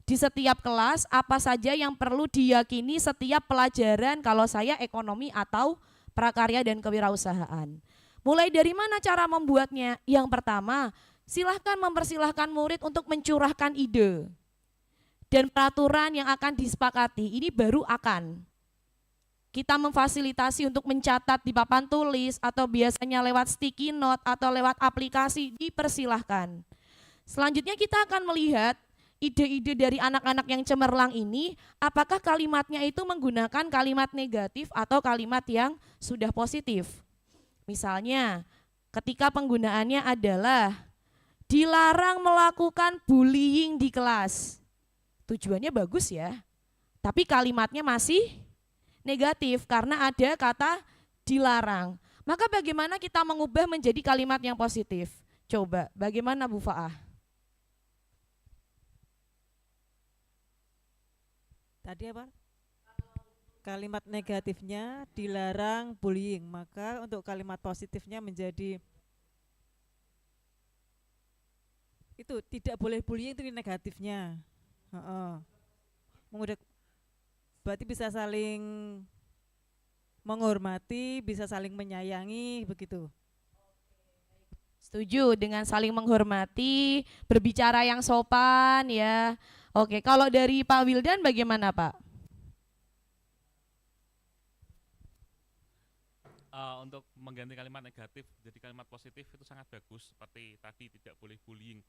Di setiap kelas apa saja yang perlu diyakini setiap pelajaran, kalau saya ekonomi atau prakarya dan kewirausahaan. Mulai dari mana cara membuatnya? Yang pertama, silahkan mempersilahkan murid untuk mencurahkan ide. Dan peraturan yang akan disepakati ini baru akan kita memfasilitasi untuk mencatat di papan tulis atau biasanya lewat sticky note atau lewat aplikasi, dipersilahkan. Selanjutnya kita akan melihat ide-ide dari anak-anak yang cemerlang ini, apakah kalimatnya itu menggunakan kalimat negatif atau kalimat yang sudah positif. Misalnya, ketika penggunaannya adalah dilarang melakukan bullying di kelas. Tujuannya bagus ya, tapi kalimatnya masih negatif karena ada kata dilarang. Maka bagaimana kita mengubah menjadi kalimat yang positif? Coba, bagaimana Bu Faah? Tadi apa? Kalimat negatifnya dilarang bullying, maka untuk kalimat positifnya menjadi itu tidak boleh bullying, itu negatifnya. Berarti bisa saling menghormati, bisa saling menyayangi begitu. Setuju dengan saling menghormati, berbicara yang sopan ya. Oke, kalau dari Pak Wildan bagaimana Pak? Untuk mengganti kalimat negatif jadi kalimat positif itu sangat bagus. Seperti tadi tidak boleh bullying,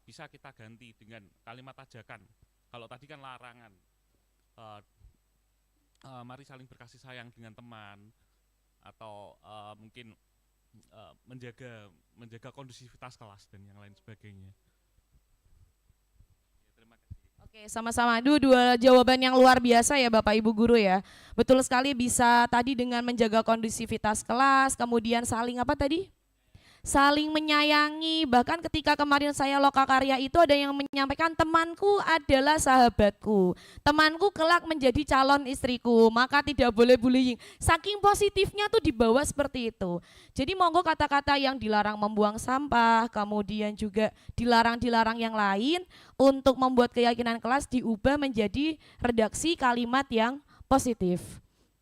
bisa kita ganti dengan kalimat ajakan. Kalau tadi kan larangan, mari saling berkasih sayang dengan teman, atau mungkin menjaga kondusivitas kelas dan yang lain sebagainya. Terima kasih. Oke, sama-sama. Aduh, dua jawaban yang luar biasa ya Bapak Ibu guru ya. Betul sekali, bisa tadi dengan menjaga kondusivitas kelas, kemudian saling apa tadi? Saling menyayangi. Bahkan ketika kemarin saya lokakarya itu ada yang menyampaikan, temanku adalah sahabatku, temanku kelak menjadi calon istriku, maka tidak boleh bullying. Saking positifnya tuh dibawa seperti itu. Jadi monggo kata-kata yang dilarang membuang sampah, kemudian juga dilarang-dilarang yang lain, untuk membuat keyakinan kelas diubah menjadi redaksi kalimat yang positif.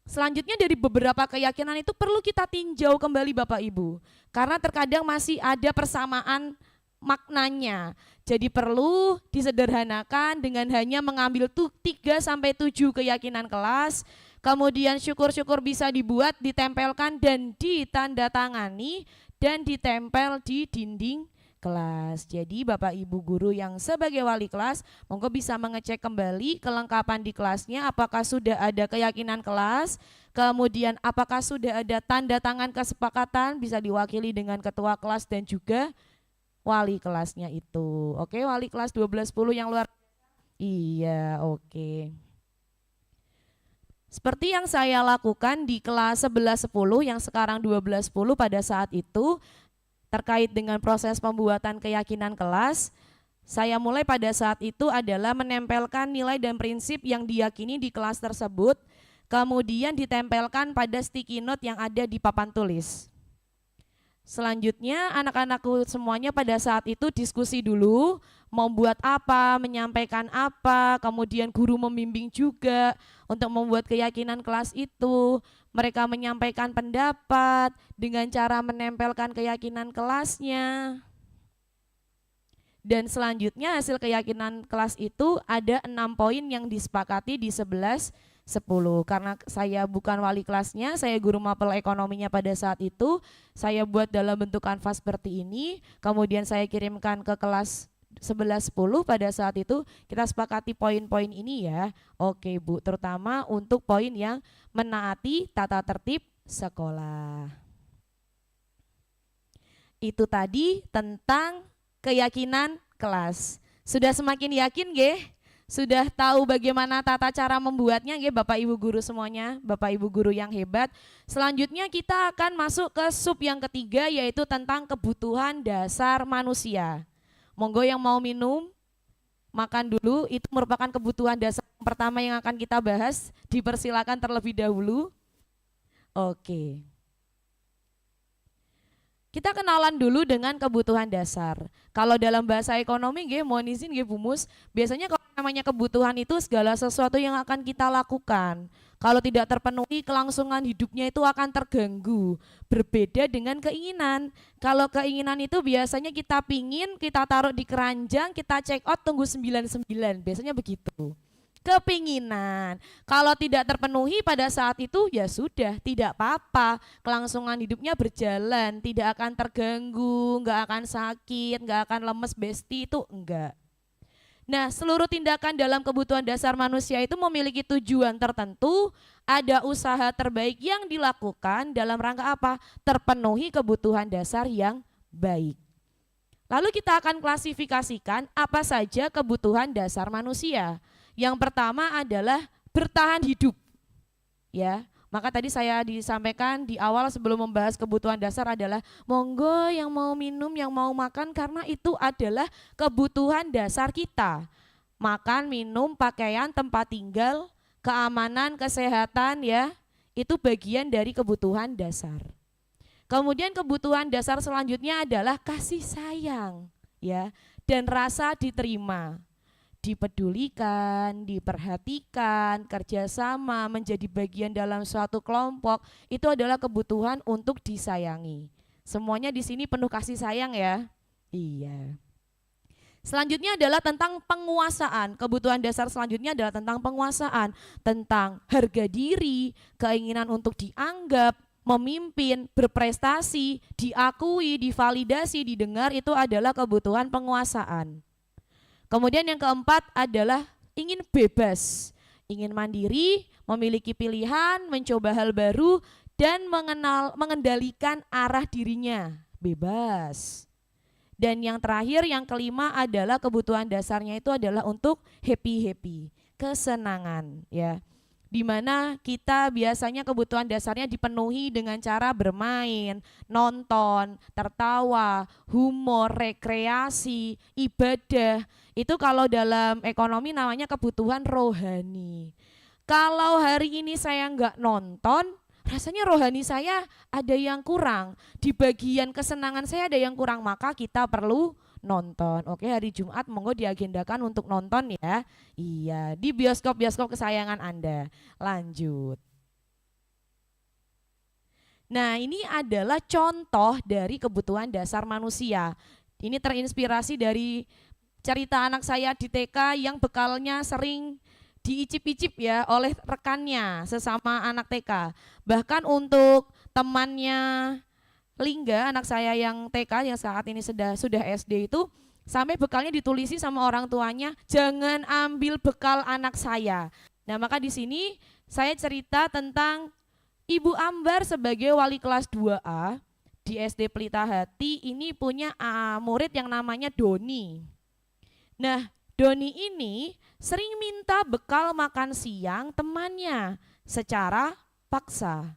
Selanjutnya dari beberapa keyakinan itu perlu kita tinjau kembali Bapak Ibu, karena terkadang masih ada persamaan maknanya. Jadi perlu disederhanakan dengan hanya mengambil 3-7 keyakinan kelas, kemudian syukur-syukur bisa dibuat, ditempelkan dan ditandatangani dan ditempel di dinding kelas. Jadi Bapak Ibu guru yang sebagai wali kelas, monggo bisa mengecek kembali kelengkapan di kelasnya, apakah sudah ada keyakinan kelas, kemudian apakah sudah ada tanda tangan kesepakatan, bisa diwakili dengan ketua kelas dan juga wali kelasnya itu. Oke, wali kelas 1210 yang luar. Iya, oke. Seperti yang saya lakukan di kelas 1110 yang sekarang 1210 pada saat itu, terkait dengan proses pembuatan keyakinan kelas, saya mulai pada saat itu adalah menempelkan nilai dan prinsip yang diyakini di kelas tersebut, kemudian ditempelkan pada sticky note yang ada di papan tulis. Selanjutnya anak-anakku semuanya pada saat itu diskusi dulu, mau buat apa, menyampaikan apa, kemudian guru membimbing juga untuk membuat keyakinan kelas itu. Mereka menyampaikan pendapat dengan cara menempelkan keyakinan kelasnya. Dan selanjutnya hasil keyakinan kelas itu ada 6 poin yang disepakati di 11-10. Karena saya bukan wali kelasnya, saya guru mapel ekonominya pada saat itu, saya buat dalam bentuk kanvas seperti ini, kemudian saya kirimkan ke kelas 11-10 pada saat itu, kita sepakati poin-poin ini ya. Oke Bu, terutama untuk poin yang menaati tata tertib sekolah. Itu tadi tentang keyakinan kelas. Sudah semakin yakin nggih? Sudah tahu bagaimana tata cara membuatnya nggih Bapak Ibu guru semuanya, Bapak Ibu guru yang hebat. Selanjutnya kita akan masuk ke sub yang ketiga, yaitu tentang kebutuhan dasar manusia. Monggo yang mau minum, makan dulu, itu merupakan kebutuhan dasar yang pertama yang akan kita bahas, dipersilakan terlebih dahulu. Oke. Kita kenalan dulu dengan kebutuhan dasar. Kalau dalam bahasa ekonomi, mohon izin Bu Mus, biasanya kalau namanya kebutuhan itu segala sesuatu yang akan kita lakukan. Kalau tidak terpenuhi, kelangsungan hidupnya itu akan terganggu. Berbeda dengan keinginan. Kalau keinginan itu biasanya kita pingin, kita taruh di keranjang, kita check out, tunggu 99. Biasanya begitu. Kepinginan. Kalau tidak terpenuhi pada saat itu, ya sudah, tidak apa-apa. Kelangsungan hidupnya berjalan, tidak akan terganggu, nggak akan sakit, nggak akan lemes besti, itu enggak. Nah, seluruh tindakan dalam kebutuhan dasar manusia itu memiliki tujuan tertentu, ada usaha terbaik yang dilakukan dalam rangka apa? Terpenuhi kebutuhan dasar yang baik. Lalu kita akan klasifikasikan apa saja kebutuhan dasar manusia. Yang pertama adalah bertahan hidup. Ya. Maka tadi saya disampaikan di awal sebelum membahas kebutuhan dasar adalah monggo yang mau minum, yang mau makan, karena itu adalah kebutuhan dasar kita. Makan, minum, pakaian, tempat tinggal, keamanan, kesehatan ya, itu bagian dari kebutuhan dasar. Kemudian kebutuhan dasar selanjutnya adalah kasih sayang ya, dan rasa diterima. dipedulikan, diperhatikan, kerjasama, menjadi bagian dalam suatu kelompok, itu adalah kebutuhan untuk disayangi. Semuanya di sini penuh kasih sayang ya. Iya. Selanjutnya adalah tentang penguasaan. Kebutuhan dasar selanjutnya adalah tentang penguasaan, tentang harga diri, keinginan untuk dianggap, memimpin, berprestasi, diakui, divalidasi, didengar, itu adalah kebutuhan penguasaan. Kemudian yang keempat adalah ingin bebas, ingin mandiri, memiliki pilihan, mencoba hal baru, dan mengendalikan arah dirinya, bebas. Dan yang terakhir, yang kelima adalah kebutuhan dasarnya itu adalah untuk happy, kesenangan ya. Dimana kita biasanya kebutuhan dasarnya dipenuhi dengan cara bermain, nonton, tertawa, humor, rekreasi, ibadah. Itu kalau dalam ekonomi namanya kebutuhan rohani. Kalau hari ini saya nggak nonton, rasanya rohani saya ada yang kurang. Di bagian kesenangan saya ada yang kurang, maka kita perlu nonton. Oke, hari Jumat monggo diagendakan untuk nonton ya. Iya, di bioskop-bioskop kesayangan Anda. Lanjut. Nah, ini adalah contoh dari kebutuhan dasar manusia. Ini terinspirasi dari cerita anak saya di TK yang bekalnya sering diicip-icip ya oleh rekannya sesama anak TK. Bahkan untuk temannya Lingga, anak saya yang TK yang saat ini sudah SD itu, sampai bekalnya ditulisi sama orang tuanya, jangan ambil bekal anak saya. Nah, maka di sini saya cerita tentang Ibu Ambar sebagai wali kelas 2A di SD Pelita Hati, ini punya murid yang namanya Doni. Nah, Doni ini sering minta bekal makan siang temannya secara paksa.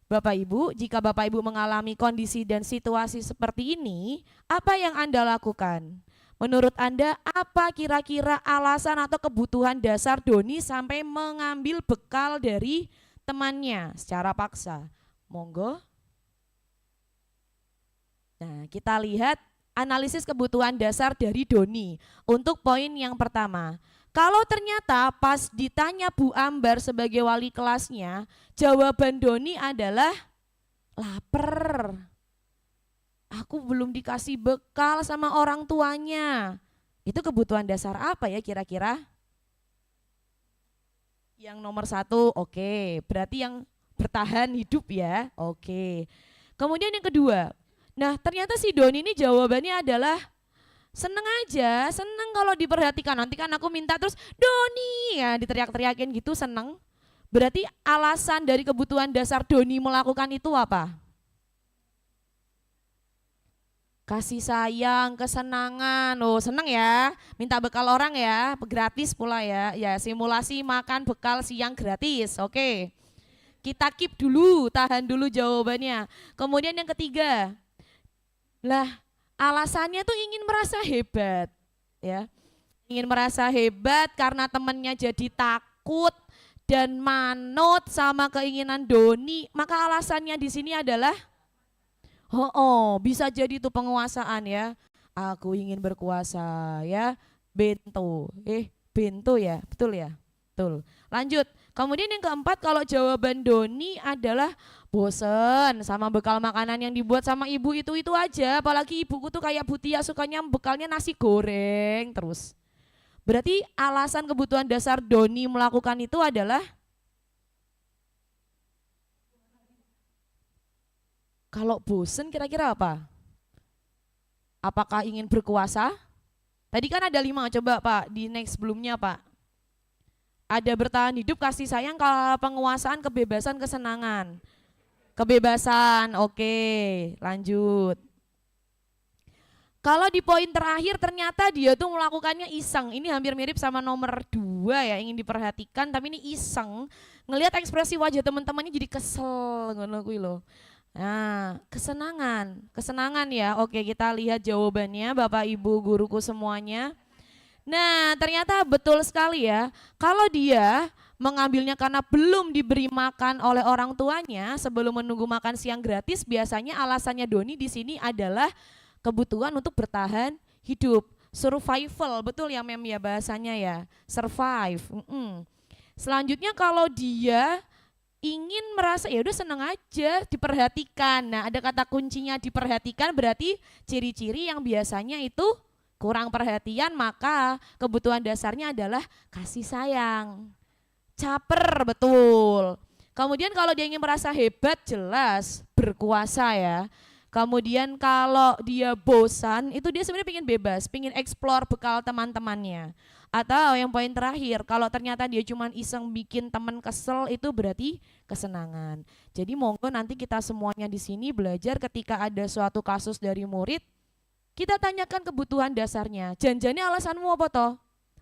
Bapak Ibu, jika Bapak Ibu mengalami kondisi dan situasi seperti ini, apa yang Anda lakukan? Menurut Anda, apa kira-kira alasan atau kebutuhan dasar Doni sampai mengambil bekal dari temannya secara paksa? Monggo. Nah, kita lihat analisis kebutuhan dasar dari Doni. Untuk poin yang pertama, kalau ternyata pas ditanya Bu Ambar sebagai wali kelasnya, jawaban Doni adalah lapar. Aku belum dikasih bekal sama orang tuanya. Itu kebutuhan dasar apa ya kira-kira? Yang nomor 1, oke, berarti yang bertahan hidup ya, oke. Kemudian yang kedua, nah ternyata si Doni ini jawabannya adalah seneng aja, seneng kalau diperhatikan. Nanti kan aku minta terus Doni ya diteriak-teriakin gitu, seneng. Berarti alasan dari kebutuhan dasar Doni melakukan itu apa? Kasih sayang, kesenangan. Oh seneng ya, minta bekal orang ya, gratis pula ya. Ya simulasi makan bekal siang gratis, oke. Kita keep dulu, tahan dulu jawabannya. Kemudian yang ketiga, lah alasannya tuh ingin merasa hebat, ya, ingin merasa hebat karena temannya jadi takut dan manut sama keinginan Doni. Maka alasannya di sini adalah, bisa jadi itu penguasaan ya. Aku ingin berkuasa ya, bento ya, betul ya, betul. Lanjut. Kemudian yang keempat, kalau jawaban Doni adalah bosen sama bekal makanan yang dibuat sama ibu itu aja, apalagi ibuku tuh kayak Bu Tia sukanya bekalnya nasi goreng terus. Berarti alasan kebutuhan dasar Doni melakukan itu adalah kalau bosen kira-kira apa? Apakah ingin berkuasa? Tadi kan ada 5, coba Pak di next sebelumnya Pak. Ada bertahan hidup, kasih sayang, penguasaan, kebebasan, kesenangan. Kebebasan, oke, lanjut. Kalau di poin terakhir ternyata dia tuh melakukannya iseng. Ini hampir mirip sama nomor 2 ya, ingin diperhatikan tapi ini iseng. Ngelihat ekspresi wajah teman-temannya jadi kesel ngono kuwi lho. Nah, kesenangan ya. Oke, kita lihat jawabannya Bapak Ibu guruku semuanya. Nah, ternyata betul sekali ya. Kalau dia mengambilnya karena belum diberi makan oleh orang tuanya sebelum menunggu makan siang gratis, biasanya alasannya Doni di sini adalah kebutuhan untuk bertahan hidup. survival, betul ya Mem ya bahasanya ya, survive. Selanjutnya kalau dia ingin merasa ya udah seneng aja diperhatikan. Nah, ada kata kuncinya diperhatikan, berarti ciri-ciri yang biasanya itu kurang perhatian, maka kebutuhan dasarnya adalah kasih sayang. Caper, betul. Kemudian kalau dia ingin merasa hebat, jelas berkuasa ya. Kemudian kalau dia bosan, itu dia sebenarnya pengen bebas, pengen explore bekal teman-temannya. Atau yang poin terakhir, kalau ternyata dia cuma iseng bikin teman kesel, itu berarti kesenangan. Jadi monggo nanti kita semuanya di sini belajar ketika ada suatu kasus dari murid, kita tanyakan kebutuhan dasarnya. Janjane alasanmu apa toh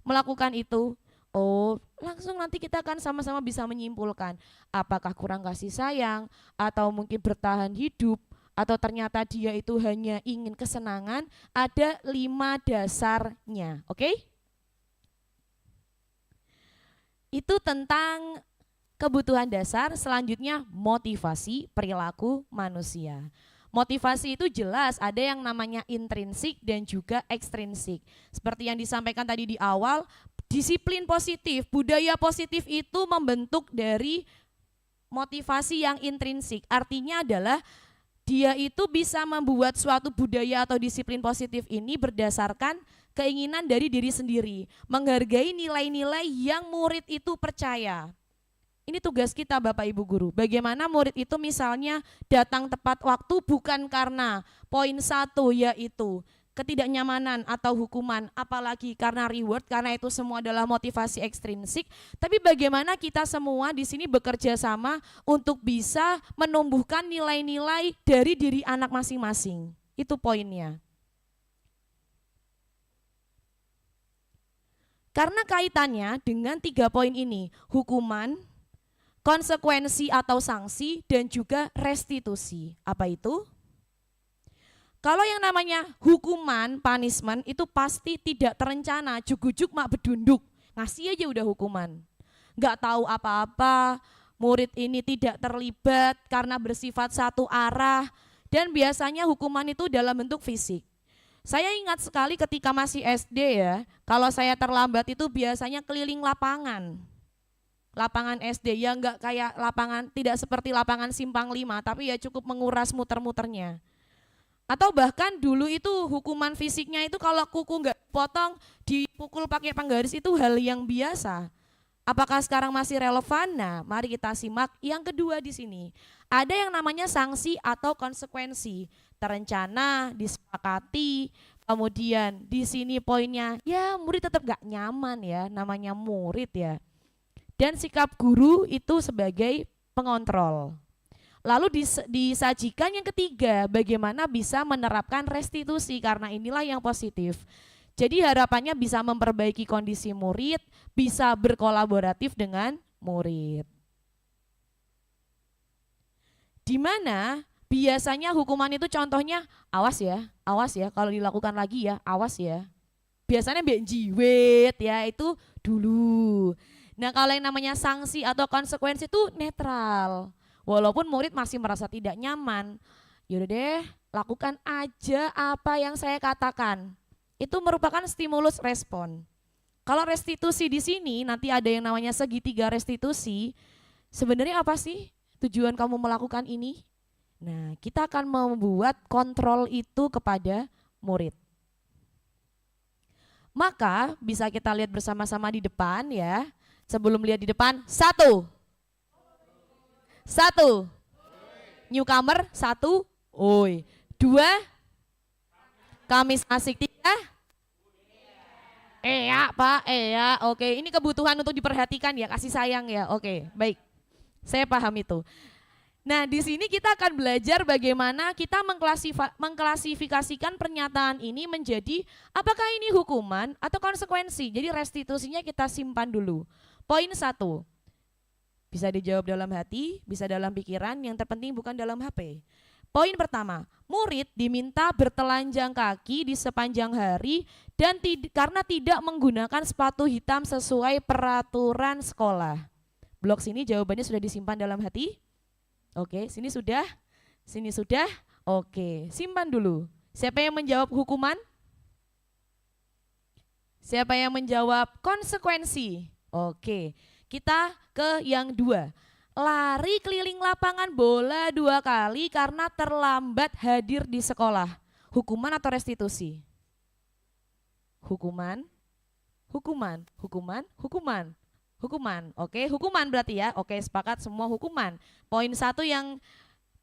melakukan itu? Oh, langsung nanti kita akan sama-sama bisa menyimpulkan apakah kurang kasih sayang atau mungkin bertahan hidup atau ternyata dia itu hanya ingin kesenangan. Ada 5 dasarnya, oke? Itu tentang kebutuhan dasar. Selanjutnya motivasi perilaku manusia. Motivasi itu jelas ada yang namanya intrinsik dan juga ekstrinsik. Seperti yang disampaikan tadi di awal, disiplin positif, budaya positif itu membentuk dari motivasi yang intrinsik. Artinya adalah dia itu bisa membuat suatu budaya atau disiplin positif ini berdasarkan keinginan dari diri sendiri, menghargai nilai-nilai yang murid itu percaya. Ini tugas kita Bapak Ibu Guru, bagaimana murid itu misalnya datang tepat waktu bukan karena poin 1 yaitu ketidaknyamanan atau hukuman, apalagi karena reward, karena itu semua adalah motivasi ekstrinsik, tapi bagaimana kita semua di sini bekerja sama untuk bisa menumbuhkan nilai-nilai dari diri anak masing-masing. Itu poinnya. Karena kaitannya dengan 3 poin ini, hukuman, konsekuensi atau sanksi, dan juga restitusi. Apa itu? Kalau yang namanya hukuman, punishment, itu pasti tidak terencana, jugujuk mak bedunduk, ngasih aja udah hukuman. Nggak tahu apa-apa, murid ini tidak terlibat karena bersifat satu arah, dan biasanya hukuman itu dalam bentuk fisik. Saya ingat sekali ketika masih SD ya, kalau saya terlambat itu biasanya keliling lapangan. Lapangan SD yang enggak kayak lapangan, tidak seperti lapangan Simpang 5, tapi ya cukup menguras muter-muternya. Atau bahkan dulu itu hukuman fisiknya itu kalau kuku enggak potong, dipukul pakai penggaris itu hal yang biasa. Apakah sekarang masih relevan? Nah, mari kita simak yang kedua di sini. Ada yang namanya sanksi atau konsekuensi. Terencana, disepakati, kemudian di sini poinnya, ya murid tetap gak nyaman ya, namanya murid ya. Dan sikap guru itu sebagai pengontrol. Lalu disajikan yang ketiga, bagaimana bisa menerapkan restitusi, karena inilah yang positif. Jadi harapannya bisa memperbaiki kondisi murid, bisa berkolaboratif dengan murid. Di mana biasanya hukuman itu contohnya awas ya kalau dilakukan lagi ya, awas ya. Biasanya mbek jiwet ya, itu dulu. Nah, kalau yang namanya sanksi atau konsekuensi itu netral. Walaupun murid masih merasa tidak nyaman, yaudah deh, lakukan aja apa yang saya katakan. Itu merupakan stimulus respon. Kalau restitusi di sini nanti ada yang namanya segitiga restitusi. Sebenarnya apa sih tujuan kamu melakukan ini? Nah, kita akan membuat kontrol itu kepada murid. Maka bisa kita lihat bersama-sama di depan ya. Sebelum lihat di depan, 1. Newcomer, 1. Oi. 2. Kamis asik. 3. Iya Pak, iya. Oke, ini kebutuhan untuk diperhatikan ya, kasih sayang ya. Oke, baik. Saya paham itu. Nah, di sini kita akan belajar bagaimana kita mengklasifikasikan pernyataan ini menjadi apakah ini hukuman atau konsekuensi. Jadi restitusinya kita simpan dulu. Poin 1. Bisa dijawab dalam hati, bisa dalam pikiran, yang terpenting bukan dalam HP. Poin pertama, murid diminta bertelanjang kaki di sepanjang hari dan karena tidak menggunakan sepatu hitam sesuai peraturan sekolah. Blok sini jawabannya sudah disimpan dalam hati? Oke, sini sudah? Sini sudah? Oke, simpan dulu. Siapa yang menjawab hukuman? Siapa yang menjawab konsekuensi? Oke, kita ke yang 2. Lari keliling lapangan bola 2 kali karena terlambat hadir di sekolah. Hukuman atau restitusi? Hukuman, hukuman, hukuman, hukuman, hukuman. Oke, hukuman berarti ya. Oke, sepakat semua hukuman. Poin 1 yang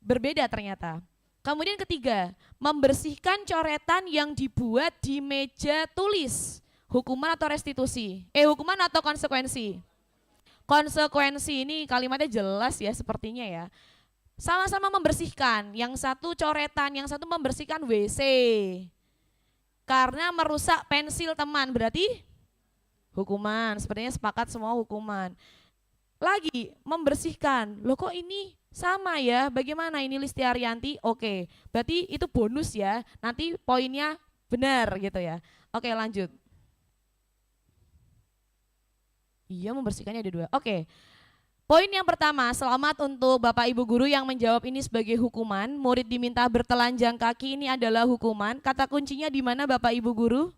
berbeda ternyata. Kemudian ketiga, membersihkan coretan yang dibuat di meja tulis. Hukuman atau restitusi? Hukuman atau konsekuensi? Konsekuensi ini kalimatnya jelas ya sepertinya ya. Sama-sama membersihkan, yang satu coretan, yang satu membersihkan WC. Karena merusak pensil teman, berarti hukuman. Sepertinya sepakat semua hukuman. Lagi, membersihkan. Loh kok ini sama ya, bagaimana ini Listi Arianti? Oke, berarti itu bonus ya, nanti poinnya benar gitu ya. Oke, lanjut. Iya, membersihkannya ada 2. Oke. Poin yang pertama, selamat untuk Bapak Ibu guru yang menjawab ini sebagai hukuman. Murid diminta bertelanjang kaki, ini adalah hukuman. Kata kuncinya di mana Bapak Ibu guru?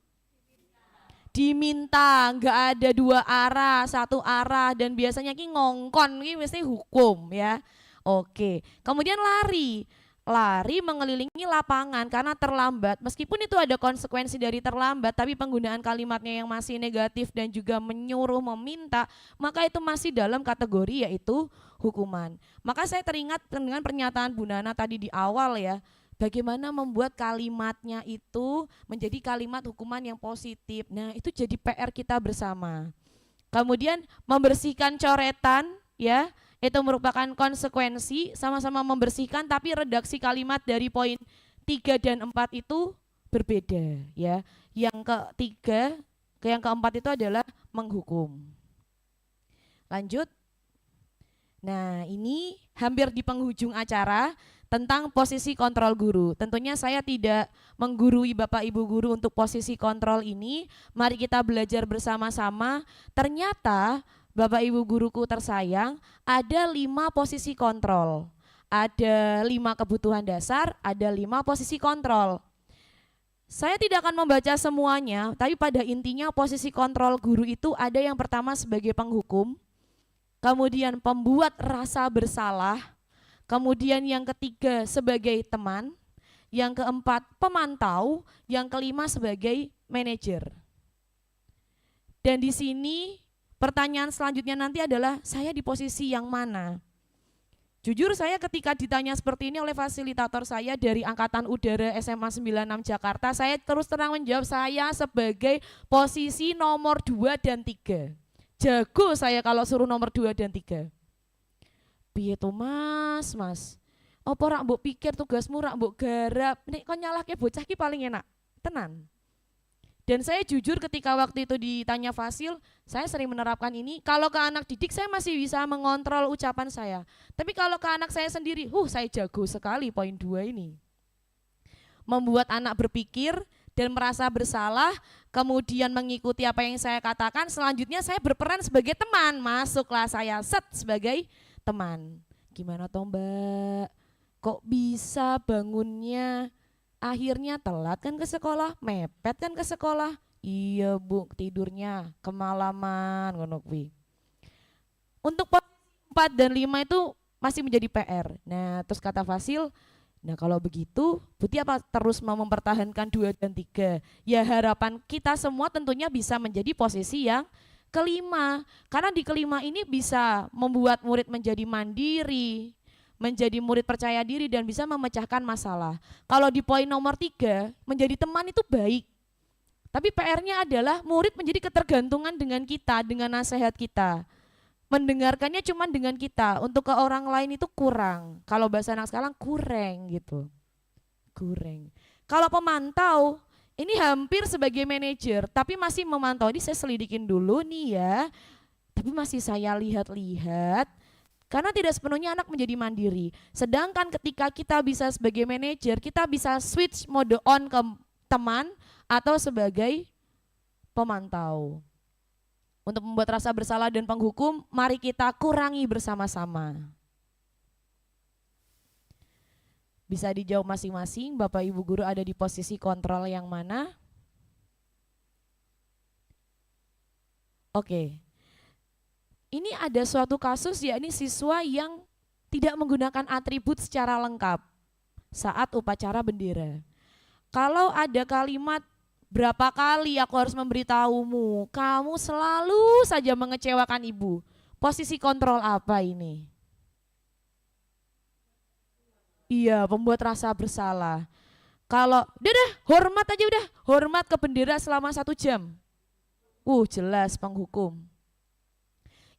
Diminta, nggak ada 2 arah, 1 arah, dan biasanya ki ngongkon, ini mesti hukum ya. Oke, kemudian lari. Lari mengelilingi lapangan karena terlambat. Meskipun itu ada konsekuensi dari terlambat, tapi penggunaan kalimatnya yang masih negatif dan juga menyuruh, meminta, maka itu masih dalam kategori yaitu hukuman. Maka saya teringat dengan pernyataan Bu Nana tadi di awal ya, bagaimana membuat kalimatnya itu menjadi kalimat hukuman yang positif. Nah, itu jadi PR kita bersama. Kemudian membersihkan coretan ya, itu merupakan konsekuensi, sama-sama membersihkan, tapi redaksi kalimat dari poin 3 dan 4 itu berbeda ya. Yang ketiga, yang keempat itu adalah menghukum. Lanjut. Nah, ini hampir di penghujung acara tentang posisi kontrol guru. Tentunya saya tidak menggurui Bapak Ibu guru untuk posisi kontrol ini. Mari kita belajar bersama-sama. Ternyata Bapak Ibu guruku tersayang, ada 5 posisi kontrol. Ada 5 kebutuhan dasar, ada 5 posisi kontrol. Saya tidak akan membaca semuanya, tapi pada intinya posisi kontrol guru itu ada yang pertama sebagai penghukum, kemudian pembuat rasa bersalah, kemudian yang ketiga sebagai teman, yang keempat pemantau, yang kelima sebagai manajer. Dan di sini pertanyaan selanjutnya nanti adalah saya di posisi yang mana? Jujur saya ketika ditanya seperti ini oleh fasilitator saya dari Angkatan Udara SMA 96 Jakarta, saya terus terang menjawab saya sebagai posisi nomor 2 dan 3. Jago saya kalau suruh nomor 2 dan 3. Piye to mas? Apa rak mbok pikir tugasmu rak mbok garap, nek kon nyalahke bocah ki paling enak. Tenan. Dan saya jujur ketika waktu itu ditanya Fasil, saya sering menerapkan ini. Kalau ke anak didik saya masih bisa mengontrol ucapan saya. Tapi kalau ke anak saya sendiri, saya jago sekali poin 2 ini. Membuat anak berpikir dan merasa bersalah, kemudian mengikuti apa yang saya katakan. Selanjutnya saya berperan sebagai teman, masuklah saya sebagai teman. Gimana toh Mbak? Kok bisa bangunnya akhirnya telat kan ke sekolah, mepet kan ke sekolah. Iya Bu, tidurnya kemalaman ngono kuwi. Untuk 4 dan 5 itu masih menjadi PR. Nah, terus kata Fasil, nah kalau begitu, Buti apa terus mau mempertahankan 2 dan 3? Ya harapan kita semua tentunya bisa menjadi posisi yang kelima. Karena di kelima ini bisa membuat murid menjadi mandiri, menjadi murid percaya diri dan bisa memecahkan masalah. Kalau di poin nomor 3, menjadi teman itu baik. Tapi PR-nya adalah murid menjadi ketergantungan dengan kita, dengan nasihat kita. Mendengarkannya cuma dengan kita, untuk ke orang lain itu kurang. Kalau bahasa anak sekarang kurang gitu. Kurang. Kalau pemantau, ini hampir sebagai manajer, tapi masih memantau. Ini saya selidikin dulu nih ya. Tapi masih saya lihat-lihat. Karena tidak sepenuhnya anak menjadi mandiri. Sedangkan ketika kita bisa sebagai manajer, kita bisa switch mode on ke teman atau sebagai pemantau. Untuk membuat rasa bersalah dan penghukum, mari kita kurangi bersama-sama. Bisa dijawab masing-masing, Bapak Ibu guru ada di posisi kontrol yang mana? Oke. Ini ada suatu kasus yakni siswa yang tidak menggunakan atribut secara lengkap saat upacara bendera. Kalau ada kalimat berapa kali aku harus memberitahumu, kamu selalu saja mengecewakan ibu. Posisi kontrol apa ini? Iya, membuat rasa bersalah. Kalau, udah hormat aja udah, hormat ke bendera selama 1 jam. Jelas penghukum.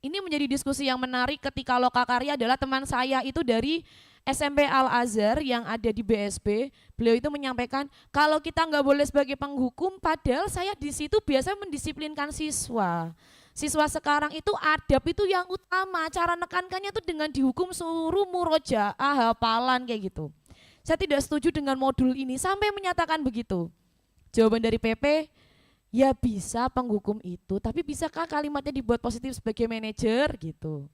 Ini menjadi diskusi yang menarik ketika Lokakarya adalah teman saya itu dari SMP Al-Azhar yang ada di BSP. Beliau itu menyampaikan kalau kita nggak boleh sebagai penghukum, padahal saya di situ biasa mendisiplinkan siswa. Siswa sekarang itu adab itu yang utama, cara nekankannya itu dengan dihukum suruh murojaah, hafalan kayak gitu. Saya tidak setuju dengan modul ini sampai menyatakan begitu. Jawaban dari PP, ya bisa penghukum itu, tapi bisakah kalimatnya dibuat positif sebagai manajer gitu.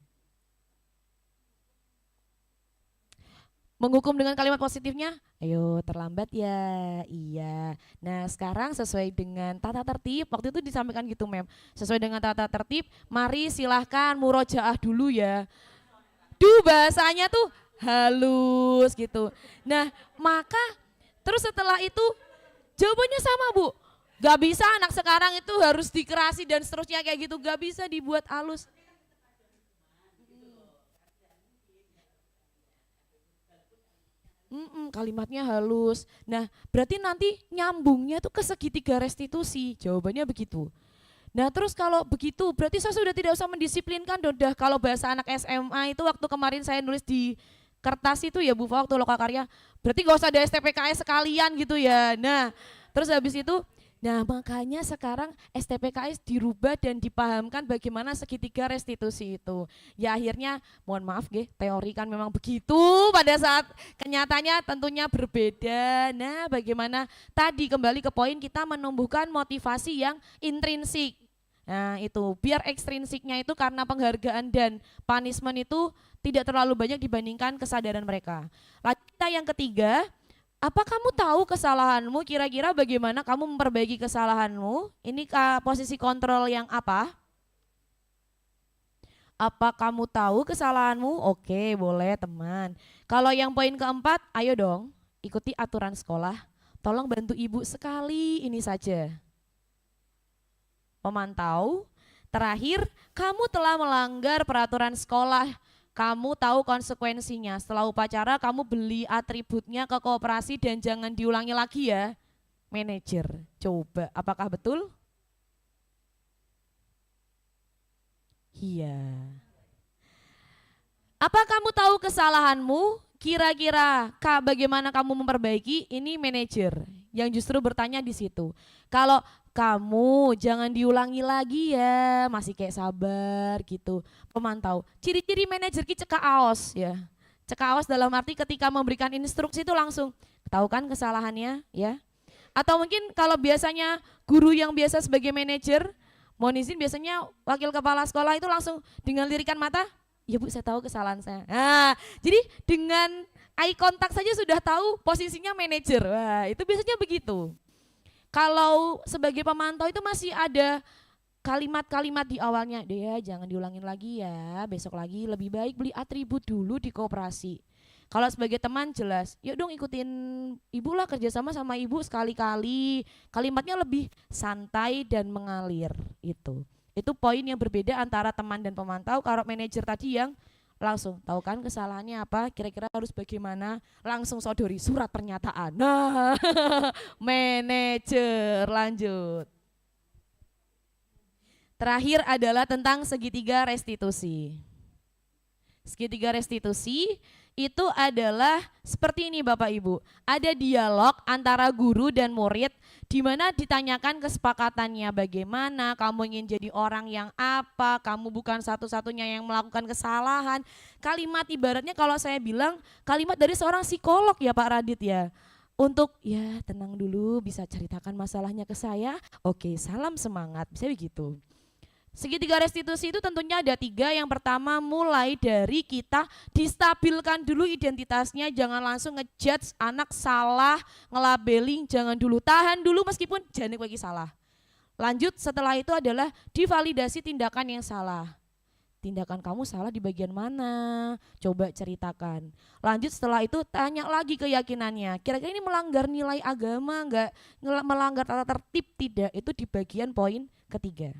Menghukum dengan kalimat positifnya, ayo terlambat ya, iya. Nah sekarang sesuai dengan tata tertib, waktu itu disampaikan gitu mem, sesuai dengan tata tertib, mari silahkan murojaah dulu ya. Bahasanya tuh halus gitu. Nah maka terus setelah itu jawabannya sama Bu. Gak bisa anak sekarang itu harus dikerasi dan seterusnya kayak gitu, gak bisa dibuat halus. Kalimatnya halus. Nah, berarti nanti nyambungnya tuh ke segitiga restitusi. Jawabannya begitu. Nah, terus kalau begitu berarti saya sudah tidak usah mendisiplinkan Dodah. Kalau bahasa anak SMA itu waktu kemarin saya nulis di kertas itu ya Bu Fa, waktu Lokakarya, berarti gak usah ada STPKS sekalian gitu ya. Nah, terus habis itu makanya sekarang STPKS dirubah dan dipahamkan bagaimana segitiga restitusi itu. Ya akhirnya mohon maaf teori kan memang begitu, pada saat kenyataannya tentunya berbeda. Nah bagaimana tadi kembali ke poin kita menumbuhkan motivasi yang intrinsik. Nah itu biar ekstrinsiknya itu karena penghargaan dan punishment itu tidak terlalu banyak dibandingkan kesadaran mereka. Lalu kita yang ketiga, apa kamu tahu kesalahanmu, kira-kira bagaimana kamu memperbaiki kesalahanmu? Ini posisi kontrol yang apa? Apa kamu tahu kesalahanmu? Oke, boleh teman. Kalau yang poin keempat, ayo dong ikuti aturan sekolah. Tolong bantu ibu sekali ini saja. Pemantau. Terakhir, kamu telah melanggar peraturan sekolah. Kamu tahu konsekuensinya, setelah upacara kamu beli atributnya ke koperasi dan jangan diulangi lagi ya. Manajer, coba apakah betul? Iya. Apa kamu tahu kesalahanmu? Kira-kira bagaimana kamu memperbaiki? Ini manajer yang justru bertanya di situ. Kalau kamu jangan diulangi lagi ya, masih kayak sabar gitu. Pemantau, ciri-ciri manajer ki cekak aos ya. Cekak aos dalam arti ketika memberikan instruksi itu langsung tahu kan kesalahannya ya. Atau mungkin kalau biasanya guru yang biasa sebagai manajer, mohon izin biasanya wakil kepala sekolah itu langsung dengan lirikan mata, ya Bu saya tahu kesalahan saya. Nah jadi dengan eye contact saja sudah tahu posisinya manajer. Wah itu biasanya begitu. Kalau sebagai pemantau itu masih ada kalimat-kalimat di awalnya, dia jangan diulangin lagi ya, besok lagi lebih baik beli atribut dulu di koperasi. Kalau sebagai teman jelas, yuk dong ikutin ibu lah, kerjasama sama ibu sekali-kali. Kalimatnya lebih santai dan mengalir itu. Itu poin yang berbeda antara teman dan pemantau. Kalau manajer tadi yang langsung tahu kan kesalahannya apa, kira-kira harus bagaimana, langsung sodori surat pernyataan. Nah, manajer lanjut. Terakhir adalah tentang segitiga restitusi. Segitiga restitusi itu adalah seperti ini Bapak Ibu. Ada dialog antara guru dan murid di mana ditanyakan kesepakatannya bagaimana, kamu ingin jadi orang yang apa, kamu bukan satu-satunya yang melakukan kesalahan. Kalimat ibaratnya kalau saya bilang kalimat dari seorang psikolog ya Pak Radit ya. Untuk ya tenang dulu, bisa ceritakan masalahnya ke saya, oke salam semangat, bisa begitu. Segitiga restitusi itu tentunya ada 3. Yang pertama mulai dari kita distabilkan dulu identitasnya, jangan langsung ngejudge anak salah, ngelabeling, jangan dulu, tahan dulu meskipun jangan lagi salah. Lanjut setelah itu adalah divalidasi tindakan yang salah. Tindakan kamu salah di bagian mana? Coba ceritakan. Lanjut setelah itu tanya lagi keyakinannya. Kira-kira ini melanggar nilai agama enggak? Melanggar tata tertib tidak? Itu di bagian poin ketiga.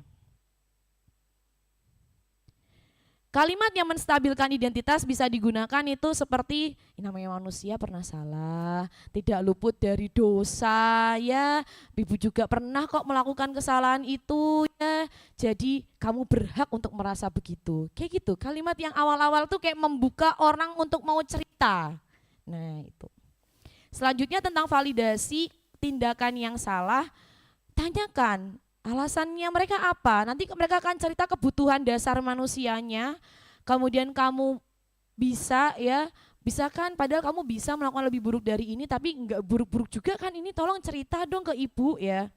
Kalimat yang menstabilkan identitas bisa digunakan itu seperti namanya manusia pernah salah, tidak luput dari dosa ya. Ibu juga pernah kok melakukan kesalahan itu ya. Jadi kamu berhak untuk merasa begitu. Kayak gitu. Kalimat yang awal-awal tuh kayak membuka orang untuk mau cerita. Nah, itu. Selanjutnya tentang validasi tindakan yang salah, tanyakan alasannya mereka apa? Nanti mereka akan cerita kebutuhan dasar manusianya. Kemudian kamu bisa ya, bisa kan padahal kamu bisa melakukan lebih buruk dari ini tapi enggak buruk-buruk juga kan ini, tolong cerita dong ke ibu ya.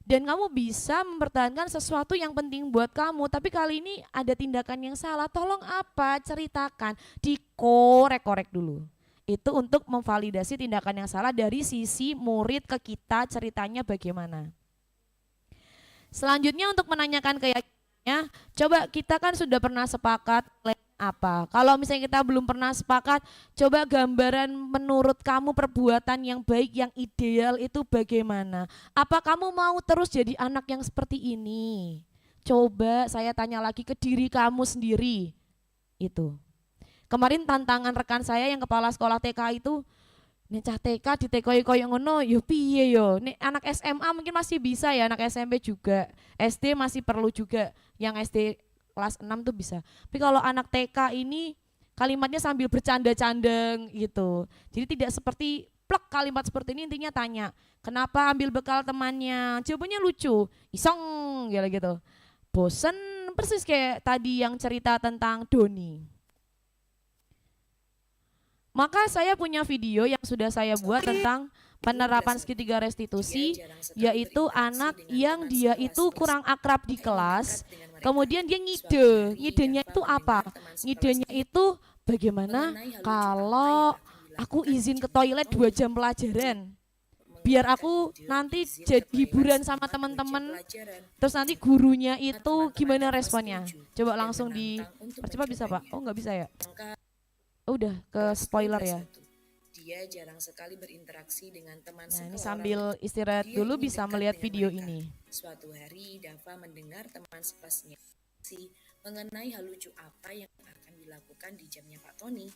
Dan kamu bisa mempertahankan sesuatu yang penting buat kamu, tapi kali ini ada tindakan yang salah, tolong apa? Ceritakan, dikorek-korek dulu. Itu untuk memvalidasi tindakan yang salah dari sisi murid ke kita, ceritanya bagaimana. Selanjutnya untuk menanyakan keyakinannya, coba kita kan sudah pernah sepakat apa. Kalau misalnya kita belum pernah sepakat, coba gambaran menurut kamu perbuatan yang baik, yang ideal itu bagaimana? Apa kamu mau terus jadi anak yang seperti ini? Coba saya tanya lagi ke diri kamu sendiri. Itu. Kemarin tantangan rekan saya yang kepala sekolah TK itu, nek cah TK ditekoi koyo ngono yo piye yo. Nek anak SMA mungkin masih bisa ya, anak SMP juga. SD masih perlu juga, yang SD kelas 6 tuh bisa. Tapi kalau anak TK ini kalimatnya sambil bercanda-canda gitu. Jadi tidak seperti plek kalimat seperti ini, intinya tanya, kenapa ambil bekal temannya? Jawabannya lucu, iseng gitu. Bosen, persis kayak tadi yang cerita tentang Doni. Maka saya punya video yang sudah saya buat tentang penerapan segitiga restitusi, yaitu anak yang dia itu kurang akrab di kelas, kemudian dia ngidenya itu apa? Ngidenya itu bagaimana kalau aku izin ke toilet 2 jam pelajaran, biar aku nanti jadi hiburan sama teman-teman, terus nanti gurunya itu gimana responnya? Coba langsung dipercepat bisa Pak? Oh nggak bisa ya? Udah ke spoiler ya. Dia jarang sekali berinteraksi dengan teman Nah, ini sambil istirahat dulu bisa melihat video ini. Suatu hari Dava mendengar teman sekelasnya mengenai hal lucu apa yang akan dilakukan di jamnya Pak Tony.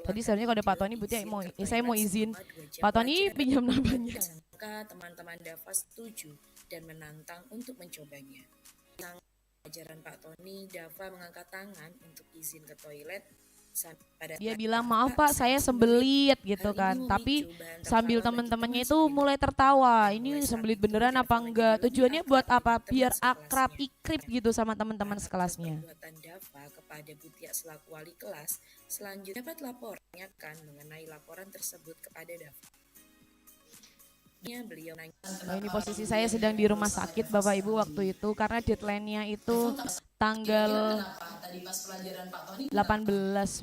Tadi sebenarnya kalau ada Pak Tony berarti saya mau izin Pak Tony pinjam namanya. Maka teman-teman Dava setuju dan menantang untuk mencobanya. Tentang pelajaran Pak Tony, Dava mengangkat tangan untuk izin ke toilet. Dia bilang maaf Pak saya sembelit gitu kan, tapi sambil teman-temannya itu mulai tertawa, ini sembelit beneran apa enggak, tujuannya buat apa, biar akrab ikrip gitu sama teman-teman sekelasnya. Perbuatan Dava kepada Butia selaku wali kelas, selanjutnya dapat lapornya kan mengenai laporan tersebut kepada Dava. Beliau nanya, Nah, ini posisi saya sedang di rumah sakit Bapak Ibu waktu itu karena deadline-nya itu tanggal 18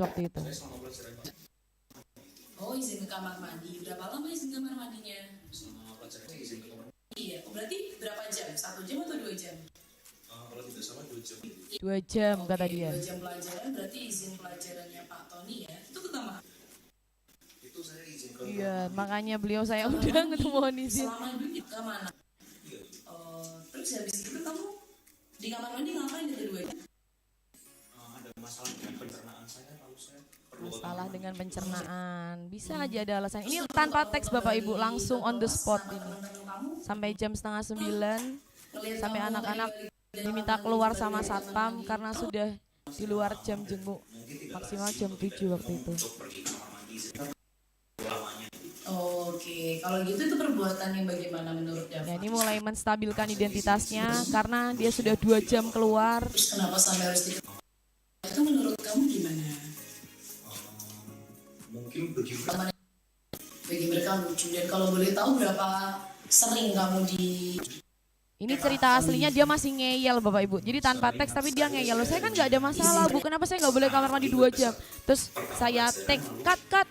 waktu itu. Oh izin ke kamar mandi, berapa lama izin kamar mandinya? Iya, berarti berapa jam? 1 jam atau 2 jam? Kalau tidak salah 2 jam. 2 jam kata dia. 2 jam pelajaran berarti izin pelajarannya Pak Tony ya, itu ketama? Itu saya izin ke Iya, makanya beliau saya udah mohon izin. Selama itu ke mana? Terus habis itu kamu di kamar mandi ngapain kedua-duanya? ada masalah dengan pencernaan saya, lalu saya perlu Masalah dengan pencernaan, bisa aja ada alasan. Ini tanpa teks Bapak Ibu, langsung on the spot ini. Sampai jam 8:30, sampai anak-anak diminta keluar sama satpam karena sudah di luar jam jenguk. Maksimal jam 7 waktu itu. Oke, kalau gitu itu perbuatan yang bagaimana menurut Dava? Ya, ini mulai menstabilkan identitasnya karena dia sudah 2 jam keluar. Kenapa sampai harus itu menurut kamu gimana? mungkin begitu. Bagi mereka lucu, dan kalau boleh tahu berapa sering kamu di Ini cerita aslinya dia masih ngeyel Bapak Ibu. Jadi tanpa teks tapi dia ngeyel. Loh, saya kan nggak ada masalah Bu, kenapa saya nggak boleh kamar mandi 2 jam? Terus saya cut.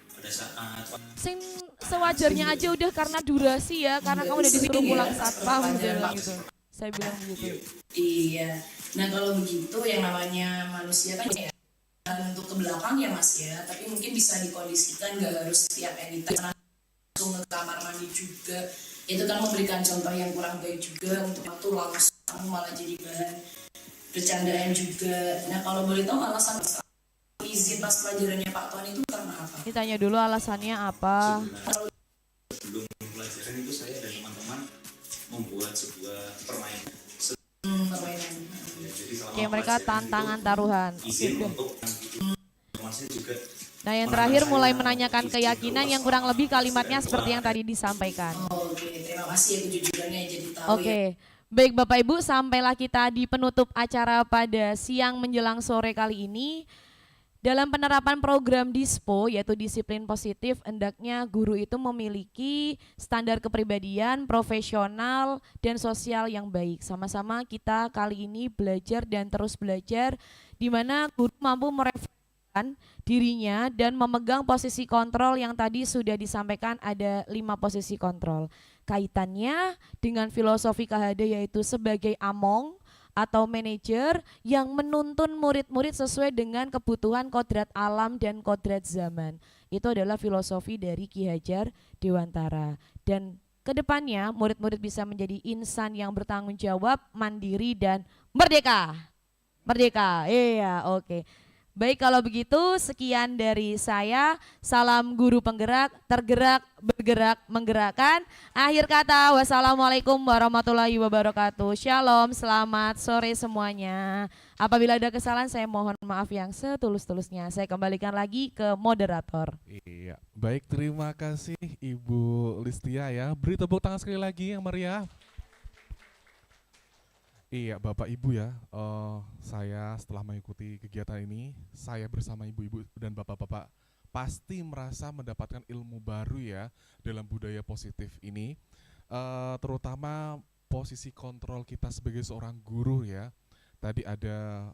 sewajarnya aja udah karena durasi ya, karena kamu udah disuruh pulang satpam dia bilang gitu. Saya bilang begitu. Iya. Nah kalau begitu yang namanya manusia kan ya untuk ke belakang ya Mas ya, tapi mungkin bisa dikondisikan gak harus setiap anytime langsung ke kamar mandi juga. Itu kan memberikan contoh yang kurang baik juga untuk waktu langsung kamu malah jadi bahan bercandaan juga. Nah kalau boleh tahu alasan izin pas pelajarannya Pak Tuan itu karena apa? Ditanya dulu alasannya apa. Sebelum pelajaran itu saya dan teman-teman membuat sebuah permainan. Permainan. Ya, jadi selama Kayak mereka pelajaran tantangan itu taruhan. izin Oke, untuk masih juga. Nah yang terakhir mulai menanyakan keyakinan yang kurang lebih kalimatnya seperti yang tadi disampaikan. Oke, terima kasih ya kejujurannya jadi tahu Oke, ya. baik Bapak Ibu, sampailah kita di penutup acara pada siang menjelang sore kali ini. Dalam penerapan program DISPO, yaitu disiplin positif, hendaknya guru itu memiliki standar kepribadian, profesional, dan sosial yang baik. Sama-sama kita kali ini belajar dan terus belajar, di mana guru mampu merefleksikan dirinya dan memegang posisi kontrol yang tadi sudah disampaikan ada 5 posisi kontrol. Kaitannya dengan filosofi KHD yaitu sebagai among atau manajer yang menuntun murid-murid sesuai dengan kebutuhan kodrat alam dan kodrat zaman. Itu adalah filosofi dari Ki Hajar Dewantara. Dan kedepannya murid-murid bisa menjadi insan yang bertanggung jawab, mandiri, dan merdeka. Merdeka, iya, oke. Baik kalau begitu sekian dari saya, salam guru penggerak, tergerak, bergerak, menggerakkan. Akhir kata, wassalamualaikum warahmatullahi wabarakatuh. Shalom, selamat sore semuanya. Apabila ada kesalahan saya mohon maaf yang setulus-tulusnya. Saya kembalikan lagi ke moderator. Iya, baik terima kasih Ibu Listia ya. Beri tepuk tangan sekali lagi yang meriah. Iya Bapak Ibu ya, saya setelah mengikuti kegiatan ini, saya bersama ibu-ibu dan bapak-bapak pasti merasa mendapatkan ilmu baru ya dalam budaya positif ini, terutama posisi kontrol kita sebagai seorang guru ya. Tadi ada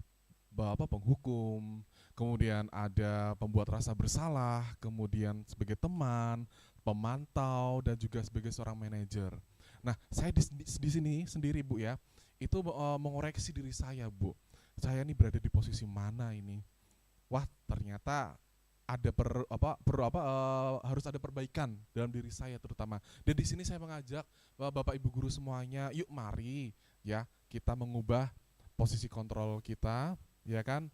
penghukum, kemudian ada pembuat rasa bersalah, kemudian sebagai teman, pemantau, dan juga sebagai seorang manajer. Nah, saya di sini sendiri Bu ya, itu mengoreksi diri saya Bu. Saya ini berada di posisi mana ini? Wah, ternyata ada harus ada perbaikan dalam diri saya terutama. Dan di sini saya mengajak Bapak Ibu guru semuanya, yuk mari ya kita mengubah posisi kontrol kita, ya kan?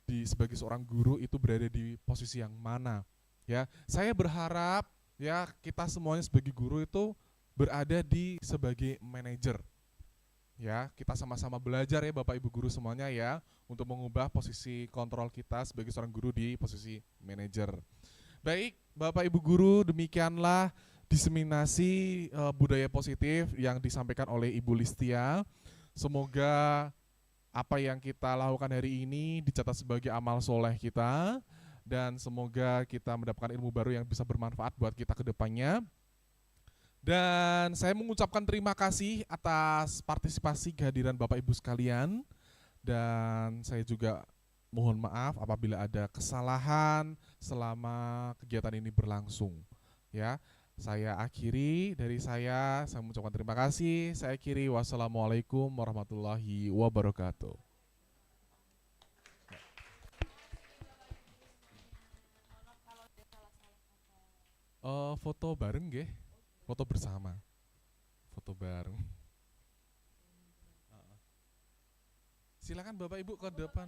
Sebagai seorang guru itu berada di posisi yang mana? Ya, saya berharap ya kita semuanya sebagai guru itu berada di sebagai manajer. Ya, kita sama-sama belajar ya Bapak Ibu guru semuanya ya untuk mengubah posisi kontrol kita sebagai seorang guru di posisi manajer. Baik, Bapak Ibu guru, demikianlah diseminasi budaya positif yang disampaikan oleh Ibu Listia. Semoga apa yang kita lakukan hari ini dicatat sebagai amal soleh kita dan semoga kita mendapatkan ilmu baru yang bisa bermanfaat buat kita ke depannya. Dan saya mengucapkan terima kasih atas partisipasi kehadiran Bapak Ibu sekalian. Dan saya juga mohon maaf apabila ada kesalahan selama kegiatan ini berlangsung. Ya, saya akhiri dari saya mengucapkan terima kasih. Saya akhiri, wassalamualaikum warahmatullahi wabarakatuh. Foto bareng nggih? Foto bersama, foto bareng. Silakan Bapak Ibu ke depan.